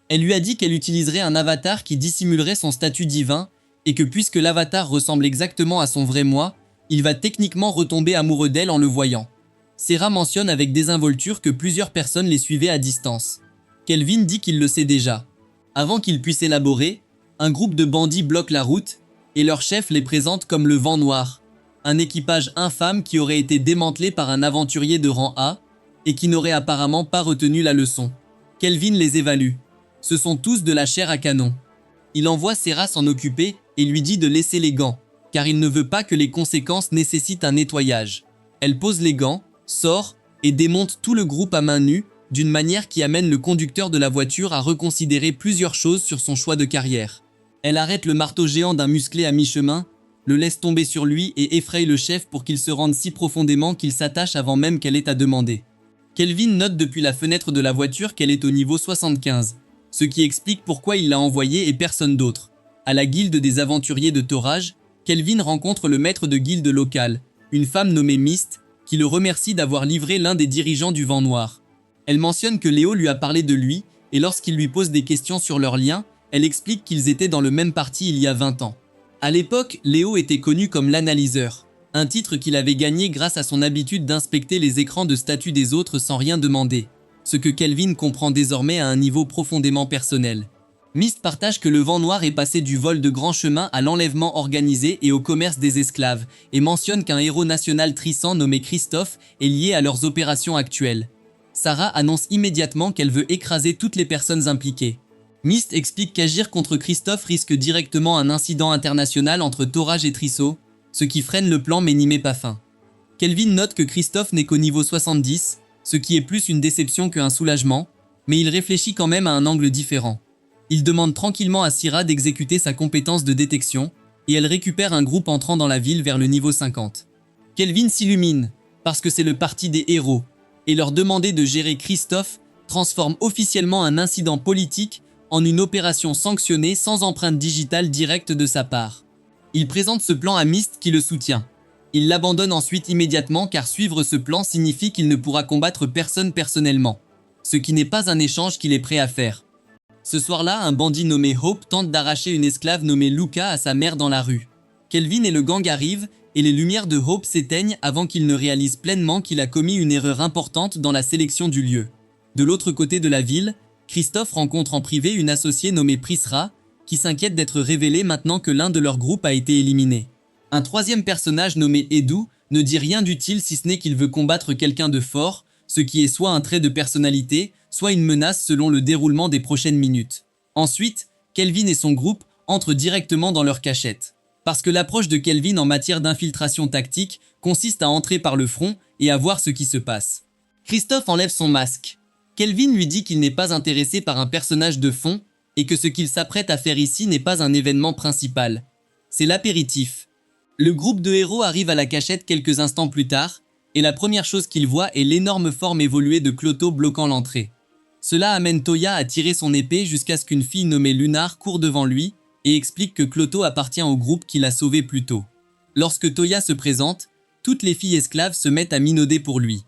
Elle lui a dit qu'elle utiliserait un avatar qui dissimulerait son statut divin et que puisque l'avatar ressemble exactement à son vrai moi, il va techniquement retomber amoureux d'elle en le voyant. Serra mentionne avec désinvolture que plusieurs personnes les suivaient à distance. Kelvin dit qu'il le sait déjà. Avant qu'il puisse élaborer, un groupe de bandits bloque la route et leur chef les présente comme le Vent Noir, un équipage infâme qui aurait été démantelé par un aventurier de rang A et qui n'aurait apparemment pas retenu la leçon. Kelvin les évalue. Ce sont tous de la chair à canon. Il envoie Serra s'en occuper et lui dit de laisser les gants, car il ne veut pas que les conséquences nécessitent un nettoyage. Elle pose les gants, sort et démonte tout le groupe à main nue d'une manière qui amène le conducteur de la voiture à reconsidérer plusieurs choses sur son choix de carrière. Elle arrête le marteau géant d'un musclé à mi-chemin, le laisse tomber sur lui et effraie le chef pour qu'il se rende si profondément qu'il s'attache avant même qu'elle ait à demander. Kelvin note depuis la fenêtre de la voiture qu'elle est au niveau 75, ce qui explique pourquoi il l'a envoyée et personne d'autre. À la guilde des aventuriers de Thorage, Kelvin rencontre le maître de guilde local, une femme nommée Mist, qui le remercie d'avoir livré l'un des dirigeants du Vent Noir. Elle mentionne que Léo lui a parlé de lui, et lorsqu'il lui pose des questions sur leur lien, elle explique qu'ils étaient dans le même parti il y a 20 ans. À l'époque, Léo était connu comme l'analyseur, un titre qu'il avait gagné grâce à son habitude d'inspecter les écrans de statut des autres sans rien demander, ce que Kelvin comprend désormais à un niveau profondément personnel. Mist partage que le Vent Noir est passé du vol de grands chemins à l'enlèvement organisé et au commerce des esclaves, et mentionne qu'un héros national trissant nommé Christophe est lié à leurs opérations actuelles. Sarah annonce immédiatement qu'elle veut écraser toutes les personnes impliquées. Mist explique qu'agir contre Christophe risque directement un incident international entre Thorage et Trisso, ce qui freine le plan mais n'y met pas fin. Kelvin note que Christophe n'est qu'au niveau 70, ce qui est plus une déception qu'un soulagement, mais il réfléchit quand même à un angle différent. Il demande tranquillement à Syrah d'exécuter sa compétence de détection, et elle récupère un groupe entrant dans la ville vers le niveau 50. Kelvin s'illumine, parce que c'est le parti des héros, et leur demander de gérer Christophe transforme officiellement un incident politique en une opération sanctionnée sans empreinte digitale directe de sa part. Il présente ce plan à Mist qui le soutient. Il l'abandonne ensuite immédiatement car suivre ce plan signifie qu'il ne pourra combattre personne personnellement, ce qui n'est pas un échange qu'il est prêt à faire. Ce soir-là, un bandit nommé Hope tente d'arracher une esclave nommée Luca à sa mère dans la rue. Kelvin et le gang arrivent et les lumières de Hope s'éteignent avant qu'il ne réalise pleinement qu'il a commis une erreur importante dans la sélection du lieu. De l'autre côté de la ville, Christophe rencontre en privé une associée nommée Prisra, qui s'inquiète d'être révélée maintenant que l'un de leurs groupes a été éliminé. Un troisième personnage nommé Edu ne dit rien d'utile si ce n'est qu'il veut combattre quelqu'un de fort, ce qui est soit un trait de personnalité, soit une menace selon le déroulement des prochaines minutes. Ensuite, Kelvin et son groupe entrent directement dans leur cachette. Parce que l'approche de Kelvin en matière d'infiltration tactique consiste à entrer par le front et à voir ce qui se passe. Christophe enlève son masque. Kelvin lui dit qu'il n'est pas intéressé par un personnage de fond et que ce qu'il s'apprête à faire ici n'est pas un événement principal. C'est l'apéritif. Le groupe de héros arrive à la cachette quelques instants plus tard et la première chose qu'il voit est l'énorme forme évoluée de Cloto bloquant l'entrée. Cela amène Toya à tirer son épée jusqu'à ce qu'une fille nommée Lunar court devant lui et explique que Cloto appartient au groupe qui l'a sauvé plus tôt. Lorsque Toya se présente, toutes les filles esclaves se mettent à minauder pour lui.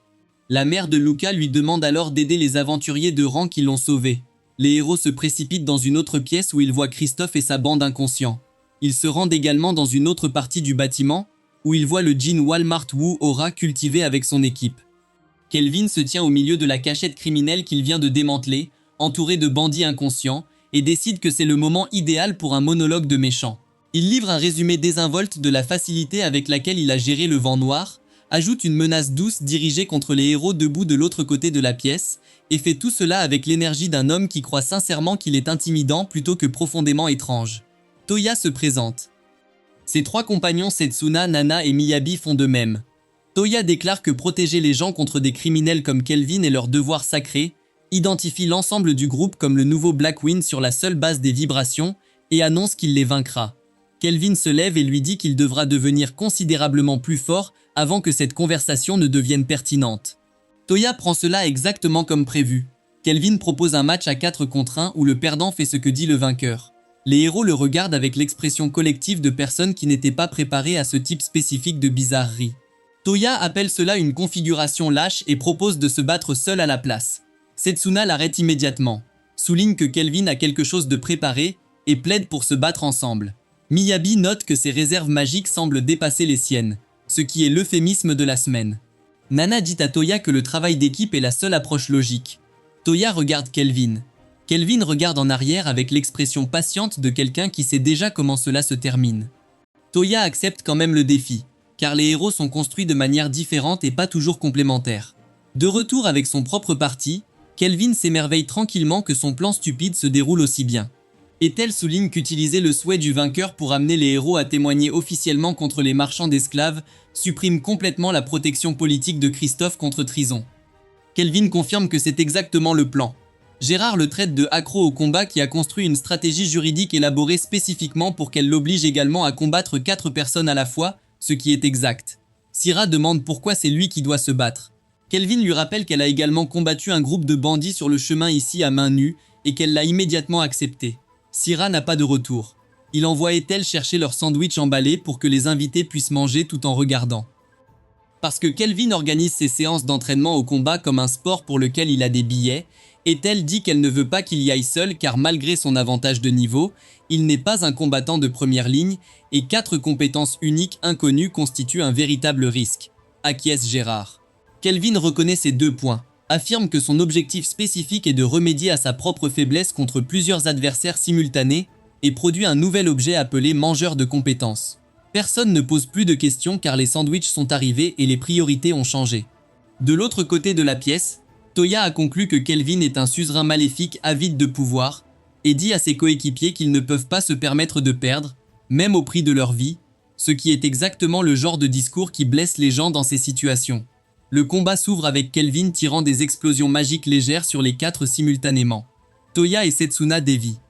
La mère de Luca lui demande alors d'aider les aventuriers de rang qui l'ont sauvé. Les héros se précipitent dans une autre pièce où ils voient Christophe et sa bande inconscients. Ils se rendent également dans une autre partie du bâtiment, où ils voient le djinn Walmart Wu Aura cultivé avec son équipe. Kelvin se tient au milieu de la cachette criminelle qu'il vient de démanteler, entouré de bandits inconscients, et décide que c'est le moment idéal pour un monologue de méchant. Il livre un résumé désinvolte de la facilité avec laquelle il a géré le Vent Noir, ajoute une menace douce dirigée contre les héros debout de l'autre côté de la pièce, et fait tout cela avec l'énergie d'un homme qui croit sincèrement qu'il est intimidant plutôt que profondément étrange. Toya se présente. Ses trois compagnons Setsuna, Nana et Miyabi font de même. Toya déclare que protéger les gens contre des criminels comme Kelvin est leur devoir sacré, identifie l'ensemble du groupe comme le nouveau Blackwind sur la seule base des vibrations et annonce qu'il les vaincra. Kelvin se lève et lui dit qu'il devra devenir considérablement plus fort avant que cette conversation ne devienne pertinente. Toya prend cela exactement comme prévu. Kelvin propose un match à 4 contre 1 où le perdant fait ce que dit le vainqueur. Les héros le regardent avec l'expression collective de personnes qui n'étaient pas préparées à ce type spécifique de bizarrerie. Toya appelle cela une configuration lâche et propose de se battre seul à la place. Setsuna l'arrête immédiatement, souligne que Kelvin a quelque chose de préparé et plaide pour se battre ensemble. Miyabi note que ses réserves magiques semblent dépasser les siennes, ce qui est l'euphémisme de la semaine. Nana dit à Toya que le travail d'équipe est la seule approche logique. Toya regarde Kelvin. Kelvin regarde en arrière avec l'expression patiente de quelqu'un qui sait déjà comment cela se termine. Toya accepte quand même le défi, car les héros sont construits de manière différente et pas toujours complémentaires. De retour avec son propre parti, Kelvin s'émerveille tranquillement que son plan stupide se déroule aussi bien. Ethel souligne qu'utiliser le souhait du vainqueur pour amener les héros à témoigner officiellement contre les marchands d'esclaves supprime complètement la protection politique de Christophe contre Trison. Kelvin confirme que c'est exactement le plan. Gérard le traite de accro au combat qui a construit une stratégie juridique élaborée spécifiquement pour qu'elle l'oblige également à combattre 4 personnes à la fois, ce qui est exact. Syrah demande pourquoi c'est lui qui doit se battre. Kelvin lui rappelle qu'elle a également combattu un groupe de bandits sur le chemin ici à main nue et qu'elle l'a immédiatement accepté. Syrah n'a pas de retour. Il envoie Ethel chercher leur sandwich emballé pour que les invités puissent manger tout en regardant. Parce que Kelvin organise ses séances d'entraînement au combat comme un sport pour lequel il a des billets, Ethel dit qu'elle ne veut pas qu'il y aille seul car malgré son avantage de niveau, il n'est pas un combattant de première ligne et 4 compétences uniques inconnues constituent un véritable risque. Acquiesce Gérard. Kelvin reconnaît ces 2 points, affirme que son objectif spécifique est de remédier à sa propre faiblesse contre plusieurs adversaires simultanés et produit un nouvel objet appelé mangeur de compétences. Personne ne pose plus de questions car les sandwichs sont arrivés et les priorités ont changé. De l'autre côté de la pièce, Toya a conclu que Kelvin est un suzerain maléfique avide de pouvoir et dit à ses coéquipiers qu'ils ne peuvent pas se permettre de perdre, même au prix de leur vie, ce qui est exactement le genre de discours qui blesse les gens dans ces situations. Le combat s'ouvre avec Kelvin tirant des explosions magiques légères sur les 4 simultanément. Toya et Setsuna dévient.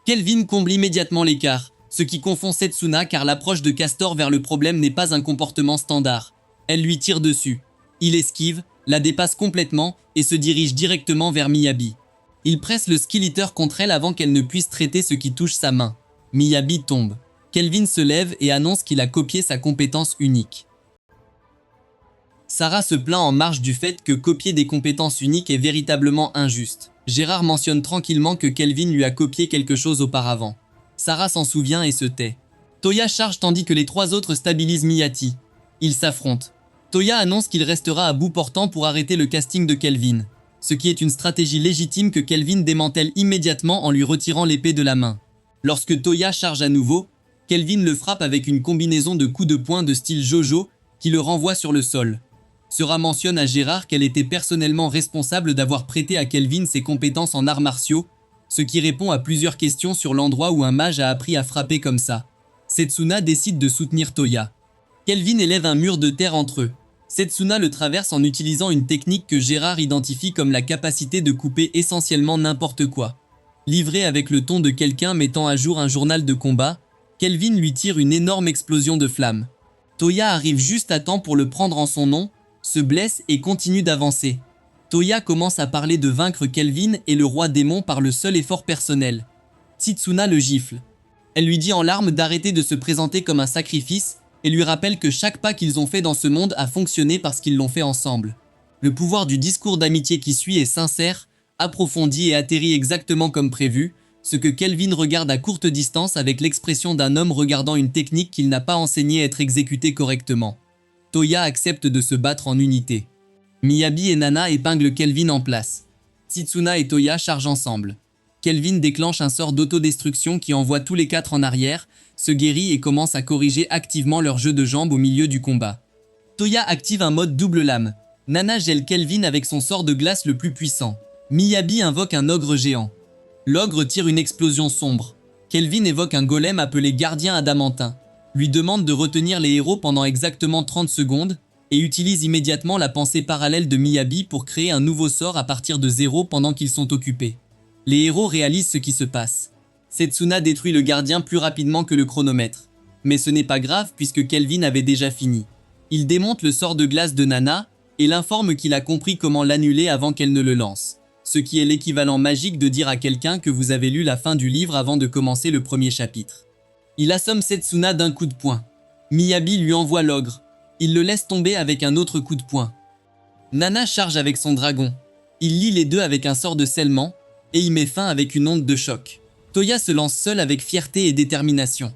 Kelvin comble immédiatement l'écart, ce qui confond Setsuna car l'approche de Castor vers le problème n'est pas un comportement standard. Elle lui tire dessus. Il esquive, la dépasse complètement et se dirige directement vers Miyabi. Il presse le skill hitter contre elle avant qu'elle ne puisse traiter ce qui touche sa main. Miyabi tombe. Kelvin se lève et annonce qu'il a copié sa compétence unique. Sarah se plaint en marge du fait que copier des compétences uniques est véritablement injuste. Gérard mentionne tranquillement que Kelvin lui a copié quelque chose auparavant. Sarah s'en souvient et se tait. Toya charge tandis que les 3 autres stabilisent Miyati. Ils s'affrontent. Toya annonce qu'il restera à bout portant pour arrêter le casting de Kelvin, ce qui est une stratégie légitime que Kelvin démantèle immédiatement en lui retirant l'épée de la main. Lorsque Toya charge à nouveau, Kelvin le frappe avec une combinaison de coups de poing de style Jojo qui le renvoie sur le sol. Sera mentionne à Gérard qu'elle était personnellement responsable d'avoir prêté à Kelvin ses compétences en arts martiaux, ce qui répond à plusieurs questions sur l'endroit où un mage a appris à frapper comme ça. Setsuna décide de soutenir Toya. Kelvin élève un mur de terre entre eux. Setsuna le traverse en utilisant une technique que Gérard identifie comme la capacité de couper essentiellement n'importe quoi. Livré avec le ton de quelqu'un mettant à jour un journal de combat, Kelvin lui tire une énorme explosion de flammes. Toya arrive juste à temps pour le prendre en son nom, se blesse et continue d'avancer. Toya commence à parler de vaincre Kelvin et le roi démon par le seul effort personnel. Setsuna le gifle. Elle lui dit en larmes d'arrêter de se présenter comme un sacrifice et lui rappelle que chaque pas qu'ils ont fait dans ce monde a fonctionné parce qu'ils l'ont fait ensemble. Le pouvoir du discours d'amitié qui suit est sincère, approfondi et atterrit exactement comme prévu, ce que Kelvin regarde à courte distance avec l'expression d'un homme regardant une technique qu'il n'a pas enseignée être exécutée correctement. Toya accepte de se battre en unité. Miyabi et Nana épinglent Kelvin en place. Setsuna et Toya chargent ensemble. Kelvin déclenche un sort d'autodestruction qui envoie tous les 4 en arrière, se guérit et commence à corriger activement leur jeu de jambes au milieu du combat. Toya active un mode double lame. Nana gèle Kelvin avec son sort de glace le plus puissant. Miyabi invoque un ogre géant. L'ogre tire une explosion sombre. Kelvin évoque un golem appelé gardien adamantin. Lui demande de retenir les héros pendant exactement 30 secondes et utilise immédiatement la pensée parallèle de Miyabi pour créer un nouveau sort à partir de 0 pendant qu'ils sont occupés. Les héros réalisent ce qui se passe. Setsuna détruit le gardien plus rapidement que le chronomètre. Mais ce n'est pas grave puisque Kelvin avait déjà fini. Il démonte le sort de glace de Nana et l'informe qu'il a compris comment l'annuler avant qu'elle ne le lance. Ce qui est l'équivalent magique de dire à quelqu'un que vous avez lu la fin du livre avant de commencer le premier chapitre. Il assomme Setsuna d'un coup de poing. Miyabi lui envoie l'ogre. Il le laisse tomber avec un autre coup de poing. Nana charge avec son dragon. Il lie les 2 avec un sort de scellement et y met fin avec une onde de choc. Toya se lance seule avec fierté et détermination.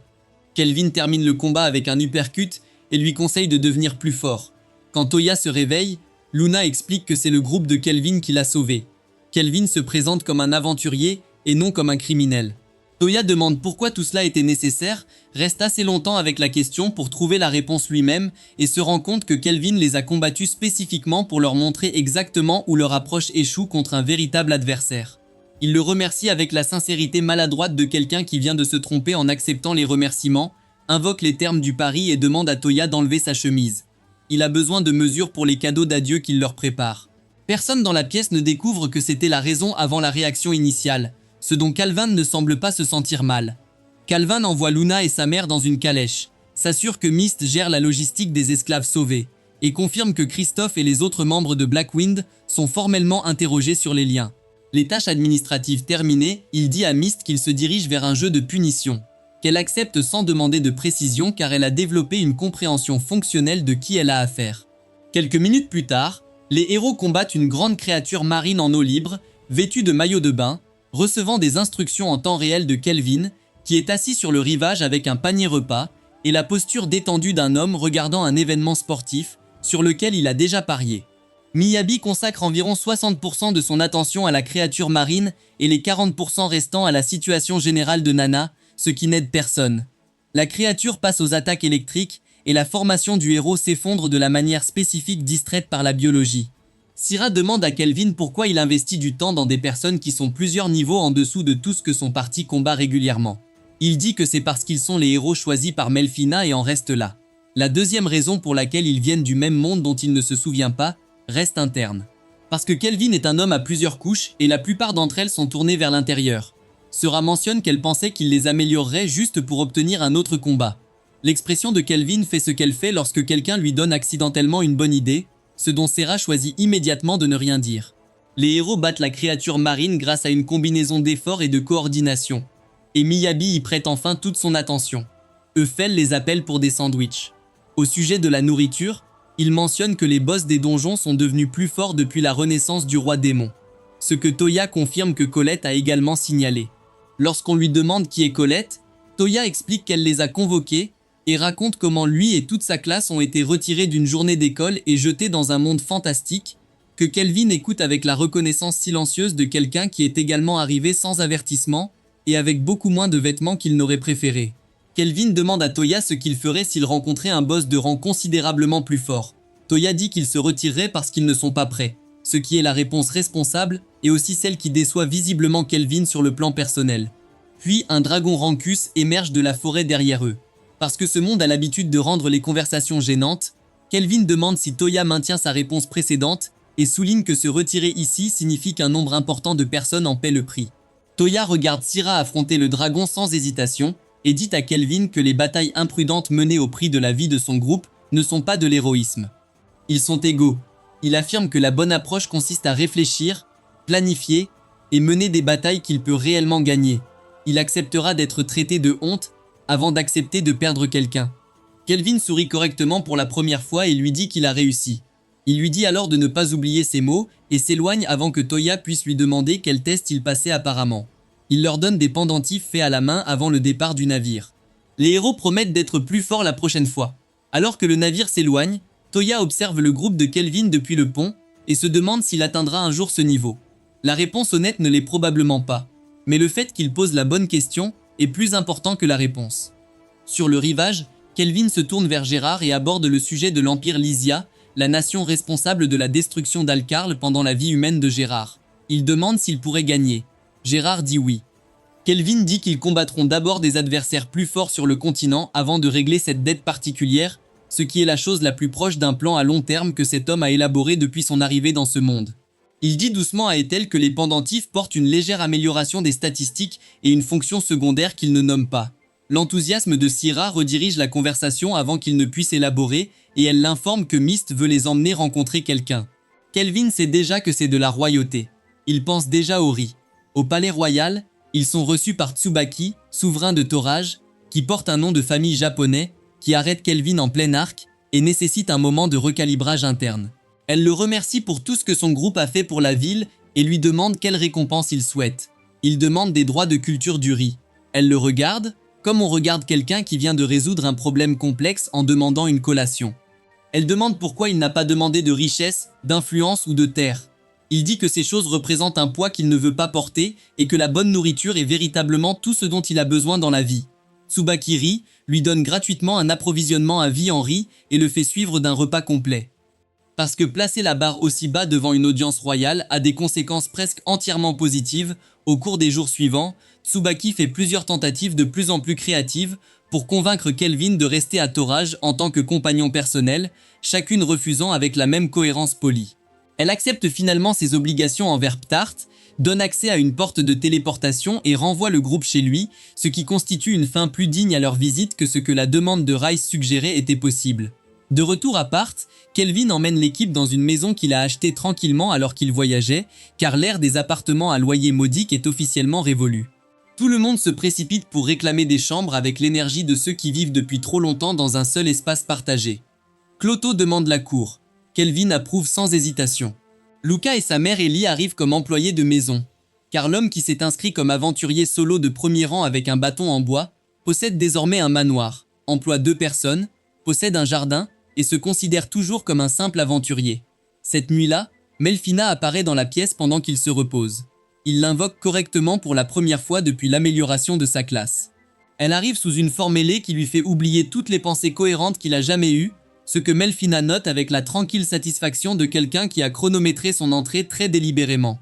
Kelvin termine le combat avec un uppercut et lui conseille de devenir plus fort. Quand Toya se réveille, Luna explique que c'est le groupe de Kelvin qui l'a sauvé. Kelvin se présente comme un aventurier et non comme un criminel. Toya demande pourquoi tout cela était nécessaire, reste assez longtemps avec la question pour trouver la réponse lui-même et se rend compte que Kelvin les a combattus spécifiquement pour leur montrer exactement où leur approche échoue contre un véritable adversaire. Il le remercie avec la sincérité maladroite de quelqu'un qui vient de se tromper en acceptant les remerciements, invoque les termes du pari et demande à Toya d'enlever sa chemise. Il a besoin de mesures pour les cadeaux d'adieu qu'il leur prépare. Personne dans la pièce ne découvre que c'était la raison avant la réaction initiale, ce dont Calvin ne semble pas se sentir mal. Calvin envoie Luna et sa mère dans une calèche, s'assure que Myst gère la logistique des esclaves sauvés, et confirme que Christophe et les autres membres de Blackwind sont formellement interrogés sur les liens. Les tâches administratives terminées, il dit à Myst qu'il se dirige vers un jeu de punition, qu'elle accepte sans demander de précision car elle a développé une compréhension fonctionnelle de qui elle a affaire. Quelques minutes plus tard, les héros combattent une grande créature marine en eau libre, vêtue de maillot de bain, recevant des instructions en temps réel de Kelvin, qui est assis sur le rivage avec un panier repas, et la posture détendue d'un homme regardant un événement sportif, sur lequel il a déjà parié. Miyabi consacre environ 60% de son attention à la créature marine et les 40% restants à la situation générale de Nana, ce qui n'aide personne. La créature passe aux attaques électriques et la formation du héros s'effondre de la manière spécifique distraite par la biologie. Syrah demande à Kelvin pourquoi il investit du temps dans des personnes qui sont plusieurs niveaux en dessous de tout ce que son parti combat régulièrement. Il dit que c'est parce qu'ils sont les héros choisis par Melfina et en restent là. La deuxième raison pour laquelle ils viennent du même monde dont il ne se souvient pas reste interne. Parce que Kelvin est un homme à plusieurs couches et la plupart d'entre elles sont tournées vers l'intérieur. Syrah mentionne qu'elle pensait qu'il les améliorerait juste pour obtenir un autre combat. L'expression de Kelvin fait ce qu'elle fait lorsque quelqu'un lui donne accidentellement une bonne idée, ce dont Syrah choisit immédiatement de ne rien dire. Les héros battent la créature marine grâce à une combinaison d'efforts et de coordination. Et Miyabi y prête enfin toute son attention. Euphel les appelle pour des sandwichs. Au sujet de la nourriture, il mentionne que les boss des donjons sont devenus plus forts depuis la renaissance du roi démon. Ce que Toya confirme que Colette a également signalé. Lorsqu'on lui demande qui est Colette, Toya explique qu'elle les a convoqués et raconte comment lui et toute sa classe ont été retirés d'une journée d'école et jetés dans un monde fantastique, que Kelvin écoute avec la reconnaissance silencieuse de quelqu'un qui est également arrivé sans avertissement et avec beaucoup moins de vêtements qu'il n'aurait préféré. Kelvin demande à Toya ce qu'il ferait s'il rencontrait un boss de rang considérablement plus fort. Toya dit qu'ils se retireraient parce qu'ils ne sont pas prêts, ce qui est la réponse responsable et aussi celle qui déçoit visiblement Kelvin sur le plan personnel. Puis un dragon Rankus émerge de la forêt derrière eux. Parce que ce monde a l'habitude de rendre les conversations gênantes, Kelvin demande si Toya maintient sa réponse précédente et souligne que se retirer ici signifie qu'un nombre important de personnes en paient le prix. Toya regarde Syrah affronter le dragon sans hésitation et dit à Kelvin que les batailles imprudentes menées au prix de la vie de son groupe ne sont pas de l'héroïsme. Ils sont égaux. Il affirme que la bonne approche consiste à réfléchir, planifier et mener des batailles qu'il peut réellement gagner. Il acceptera d'être traité de honte avant d'accepter de perdre quelqu'un. Kelvin sourit correctement pour la première fois et lui dit qu'il a réussi. Il lui dit alors de ne pas oublier ses mots et s'éloigne avant que Toya puisse lui demander quel test il passait apparemment. Il leur donne des pendentifs faits à la main avant le départ du navire. Les héros promettent d'être plus forts la prochaine fois. Alors que le navire s'éloigne, Toya observe le groupe de Kelvin depuis le pont et se demande s'il atteindra un jour ce niveau. La réponse honnête ne l'est probablement pas, mais le fait qu'il pose la bonne question est plus important que la réponse. Sur le rivage, Kelvin se tourne vers Gérard et aborde le sujet de l'Empire Lysia, la nation responsable de la destruction d'Alcarl pendant la vie humaine de Gérard. Il demande s'il pourrait gagner. Gérard dit oui. Kelvin dit qu'ils combattront d'abord des adversaires plus forts sur le continent avant de régler cette dette particulière, ce qui est la chose la plus proche d'un plan à long terme que cet homme a élaboré depuis son arrivée dans ce monde. Il dit doucement à Ethel que les pendentifs portent une légère amélioration des statistiques et une fonction secondaire qu'il ne nomme pas. L'enthousiasme de Syrah redirige la conversation avant qu'il ne puisse élaborer et elle l'informe que Myst veut les emmener rencontrer quelqu'un. Kelvin sait déjà que c'est de la royauté. Il pense déjà au riz. Au palais royal, ils sont reçus par Tsubaki, souverain de Torage, qui porte un nom de famille japonais, qui arrête Kelvin en plein arc et nécessite un moment de recalibrage interne. Elle le remercie pour tout ce que son groupe a fait pour la ville et lui demande quelle récompense il souhaite. Il demande des droits de culture du riz. Elle le regarde, comme on regarde quelqu'un qui vient de résoudre un problème complexe en demandant une collation. Elle demande pourquoi il n'a pas demandé de richesse, d'influence ou de terre. Il dit que ces choses représentent un poids qu'il ne veut pas porter et que la bonne nourriture est véritablement tout ce dont il a besoin dans la vie. Tsubaki rit, lui donne gratuitement un approvisionnement à vie en riz et le fait suivre d'un repas complet. Parce que placer la barre aussi bas devant une audience royale a des conséquences presque entièrement positives, au cours des jours suivants, Tsubaki fait plusieurs tentatives de plus en plus créatives pour convaincre Kelvin de rester à Torage en tant que compagnon personnel, chacune refusant avec la même cohérence polie. Elle accepte finalement ses obligations envers Ptart, donne accès à une porte de téléportation et renvoie le groupe chez lui, ce qui constitue une fin plus digne à leur visite que ce que la demande de Rice suggérait était possible. De retour à Part, Kelvin emmène l'équipe dans une maison qu'il a achetée tranquillement alors qu'il voyageait, car l'ère des appartements à loyer modique est officiellement révolue. Tout le monde se précipite pour réclamer des chambres avec l'énergie de ceux qui vivent depuis trop longtemps dans un seul espace partagé. Clotho demande la cour. Kelvin approuve sans hésitation. Luca et sa mère Ellie arrivent comme employés de maison, car l'homme qui s'est inscrit comme aventurier solo de premier rang avec un bâton en bois possède désormais un manoir, emploie 2 personnes, possède un jardin et se considère toujours comme un simple aventurier. Cette nuit-là, Melfina apparaît dans la pièce pendant qu'il se repose. Il l'invoque correctement pour la première fois depuis l'amélioration de sa classe. Elle arrive sous une forme ailée qui lui fait oublier toutes les pensées cohérentes qu'il a jamais eues, ce que Melfina note avec la tranquille satisfaction de quelqu'un qui a chronométré son entrée très délibérément.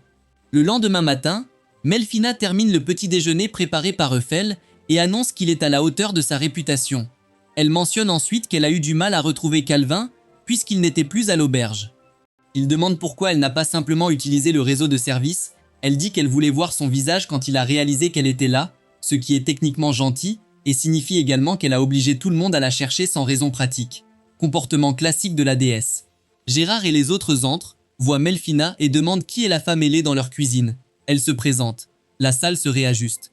Le lendemain matin, Melfina termine le petit déjeuner préparé par Euphel et annonce qu'il est à la hauteur de sa réputation. Elle mentionne ensuite qu'elle a eu du mal à retrouver Calvin puisqu'il n'était plus à l'auberge. Il demande pourquoi elle n'a pas simplement utilisé le réseau de service. Elle dit qu'elle voulait voir son visage quand il a réalisé qu'elle était là, ce qui est techniquement gentil et signifie également qu'elle a obligé tout le monde à la chercher sans raison pratique. Comportement classique de la déesse. Gérard et les autres entrent, voient Melfina et demandent qui est la femme ailée dans leur cuisine. Elle se présente. La salle se réajuste.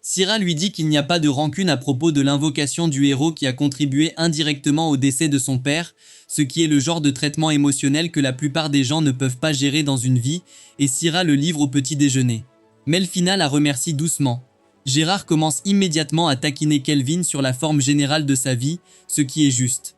Syrah lui dit qu'il n'y a pas de rancune à propos de l'invocation du héros qui a contribué indirectement au décès de son père, ce qui est le genre de traitement émotionnel que la plupart des gens ne peuvent pas gérer dans une vie, et Syrah le livre au petit déjeuner. Melfina la remercie doucement. Gérard commence immédiatement à taquiner Kelvin sur la forme générale de sa vie, ce qui est juste.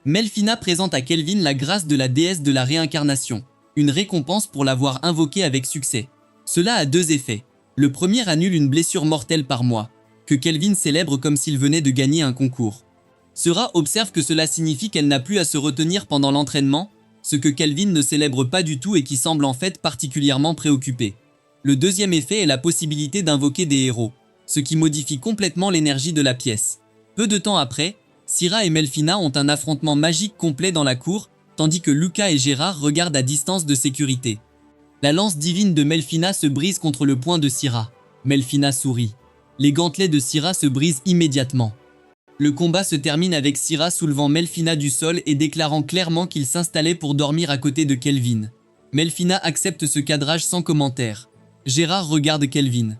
Melfina présente à Kelvin la grâce de la déesse de la réincarnation, une récompense pour l'avoir invoquée avec succès. Cela a 2 effets. Le premier annule une blessure mortelle par mois, que Kelvin célèbre comme s'il venait de gagner un concours. Syrah observe que cela signifie qu'elle n'a plus à se retenir pendant l'entraînement, ce que Kelvin ne célèbre pas du tout et qui semble en fait particulièrement préoccupé. Le deuxième effet est la possibilité d'invoquer des héros, ce qui modifie complètement l'énergie de la pièce. Peu de temps après, Syrah et Melfina ont un affrontement magique complet dans la cour, tandis que Luca et Gérard regardent à distance de sécurité. La lance divine de Melfina se brise contre le poing de Syrah. Melfina sourit. Les gantelets de Syrah se brisent immédiatement. Le combat se termine avec Syrah soulevant Melfina du sol et déclarant clairement qu'il s'installait pour dormir à côté de Kelvin. Melfina accepte ce cadrage sans commentaire. Gérard regarde Kelvin.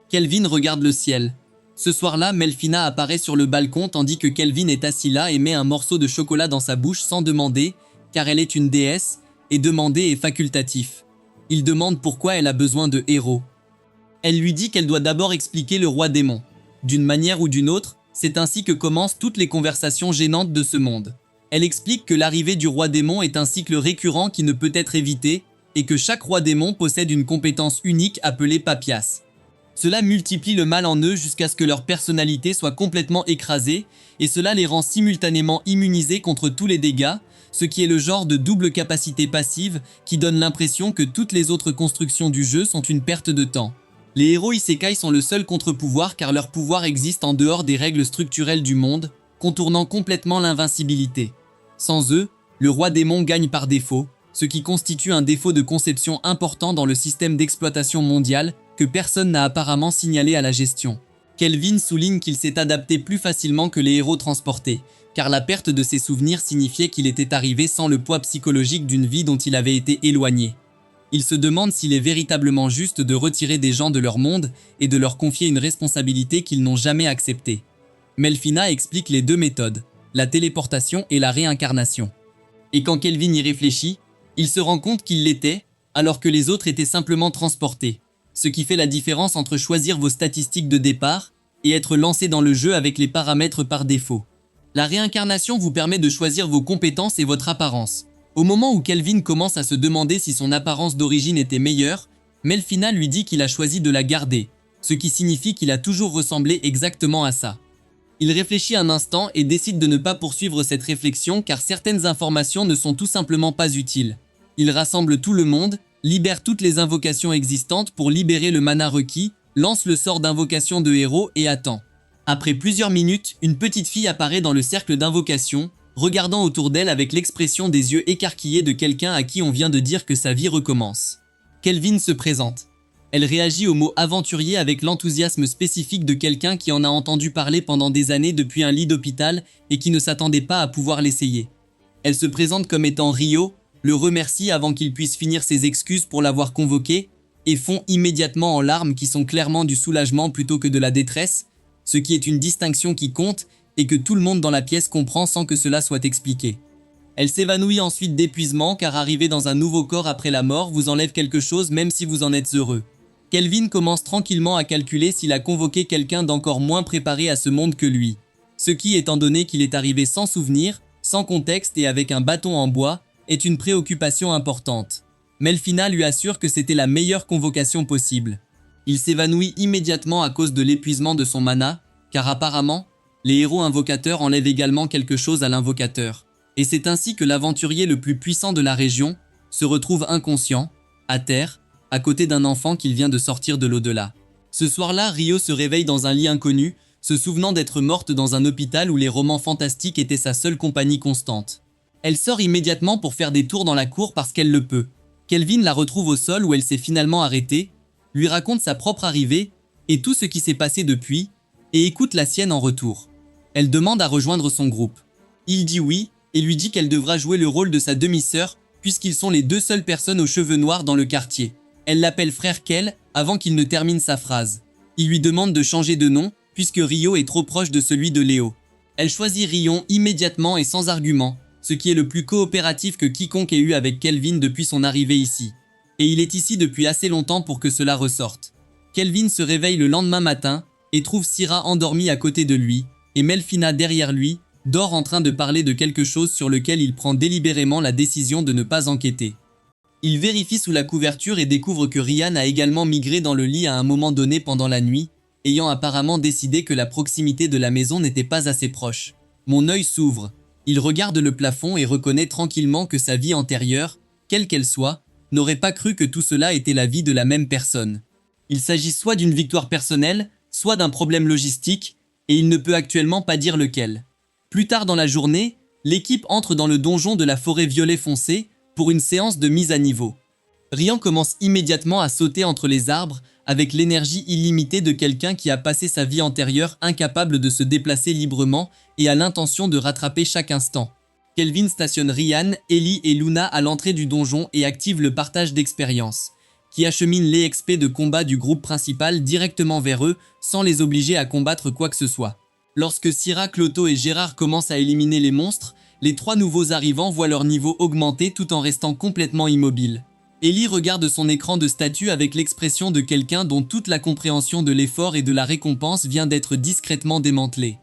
Kelvin regarde le ciel. Ce soir-là, Melfina apparaît sur le balcon tandis que Kelvin est assis là et met un morceau de chocolat dans sa bouche sans demander, car elle est une déesse, et demander est facultatif. Il demande pourquoi elle a besoin de héros. Elle lui dit qu'elle doit d'abord expliquer le roi démon. D'une manière ou d'une autre, c'est ainsi que commencent toutes les conversations gênantes de ce monde. Elle explique que l'arrivée du roi démon est un cycle récurrent qui ne peut être évité, et que chaque roi démon possède une compétence unique appelée Papias. Cela multiplie le mal en eux jusqu'à ce que leur personnalité soit complètement écrasée, et cela les rend simultanément immunisés contre tous les dégâts, ce qui est le genre de double capacité passive qui donne l'impression que toutes les autres constructions du jeu sont une perte de temps. Les héros isekai sont le seul contre-pouvoir car leur pouvoir existe en dehors des règles structurelles du monde, contournant complètement l'invincibilité. Sans eux, le roi démon gagne par défaut, ce qui constitue un défaut de conception important dans le système d'exploitation mondial que personne n'a apparemment signalé à la gestion. Kelvin souligne qu'il s'est adapté plus facilement que les héros transportés, car la perte de ses souvenirs signifiait qu'il était arrivé sans le poids psychologique d'une vie dont il avait été éloigné. Il se demande s'il est véritablement juste de retirer des gens de leur monde et de leur confier une responsabilité qu'ils n'ont jamais acceptée. Melfina explique les 2 méthodes, la téléportation et la réincarnation. Et quand Kelvin y réfléchit, il se rend compte qu'il l'était, alors que les autres étaient simplement transportés. Ce qui fait la différence entre choisir vos statistiques de départ et être lancé dans le jeu avec les paramètres par défaut. La réincarnation vous permet de choisir vos compétences et votre apparence. Au moment où Kelvin commence à se demander si son apparence d'origine était meilleure, Melfina lui dit qu'il a choisi de la garder, ce qui signifie qu'il a toujours ressemblé exactement à ça. Il réfléchit un instant et décide de ne pas poursuivre cette réflexion car certaines informations ne sont tout simplement pas utiles. Il rassemble tout le monde, libère toutes les invocations existantes pour libérer le mana requis, lance le sort d'invocation de héros et attend. Après plusieurs minutes, une petite fille apparaît dans le cercle d'invocation, regardant autour d'elle avec l'expression des yeux écarquillés de quelqu'un à qui on vient de dire que sa vie recommence. Kelvin se présente. Elle réagit au mot aventurier avec l'enthousiasme spécifique de quelqu'un qui en a entendu parler pendant des années depuis un lit d'hôpital et qui ne s'attendait pas à pouvoir l'essayer. Elle se présente comme étant Rio, le remercie avant qu'il puisse finir ses excuses pour l'avoir convoqué, et fond immédiatement en larmes qui sont clairement du soulagement plutôt que de la détresse, ce qui est une distinction qui compte et que tout le monde dans la pièce comprend sans que cela soit expliqué. Elle s'évanouit ensuite d'épuisement car arriver dans un nouveau corps après la mort vous enlève quelque chose même si vous en êtes heureux. Kelvin commence tranquillement à calculer s'il a convoqué quelqu'un d'encore moins préparé à ce monde que lui. Ce qui, étant donné qu'il est arrivé sans souvenir, sans contexte et avec un bâton en bois, est une préoccupation importante. Melfina lui assure que c'était la meilleure convocation possible. Il s'évanouit immédiatement à cause de l'épuisement de son mana, car apparemment, les héros invocateurs enlèvent également quelque chose à l'invocateur. Et c'est ainsi que l'aventurier le plus puissant de la région se retrouve inconscient, à terre, à côté d'un enfant qu'il vient de sortir de l'au-delà. Ce soir-là, Rio se réveille dans un lit inconnu, se souvenant d'être morte dans un hôpital où les romans fantastiques étaient sa seule compagnie constante. Elle sort immédiatement pour faire des tours dans la cour parce qu'elle le peut. Kelvin la retrouve au sol où elle s'est finalement arrêtée, lui raconte sa propre arrivée et tout ce qui s'est passé depuis, et écoute la sienne en retour. Elle demande à rejoindre son groupe. Il dit oui, et lui dit qu'elle devra jouer le rôle de sa demi-sœur, puisqu'ils sont les deux seules personnes aux cheveux noirs dans le quartier. Elle l'appelle frère Kel, avant qu'il ne termine sa phrase. Il lui demande de changer de nom, puisque Rio est trop proche de celui de Léo. Elle choisit Rion immédiatement et sans argument, ce qui est le plus coopératif que quiconque ait eu avec Kelvin depuis son arrivée ici. Et il est ici depuis assez longtemps pour que cela ressorte. Kelvin se réveille le lendemain matin, et trouve Syrah endormie à côté de lui, et Melfina derrière lui, dort en train de parler de quelque chose sur lequel il prend délibérément la décision de ne pas enquêter. Il vérifie sous la couverture et découvre que Ryan a également migré dans le lit à un moment donné pendant la nuit, ayant apparemment décidé que la proximité de la maison n'était pas assez proche. Mon œil s'ouvre. Il regarde le plafond et reconnaît tranquillement que sa vie antérieure, quelle qu'elle soit, n'aurait pas cru que tout cela était la vie de la même personne. Il s'agit soit d'une victoire personnelle, soit d'un problème logistique, et il ne peut actuellement pas dire lequel. Plus tard dans la journée, l'équipe entre dans le donjon de la forêt violet foncé pour une séance de mise à niveau. Ryan commence immédiatement à sauter entre les arbres avec l'énergie illimitée de quelqu'un qui a passé sa vie antérieure incapable de se déplacer librement et a l'intention de rattraper chaque instant. Kelvin stationne Ryan, Ellie et Luna à l'entrée du donjon et active le partage d'expérience, qui achemine les XP de combat du groupe principal directement vers eux sans les obliger à combattre quoi que ce soit. Lorsque Syrah, Cloto et Gérard commencent à éliminer les monstres, les trois nouveaux arrivants voient leur niveau augmenter tout en restant complètement immobiles. Ellie regarde son écran de statut avec l'expression de quelqu'un dont toute la compréhension de l'effort et de la récompense vient d'être discrètement démantelée.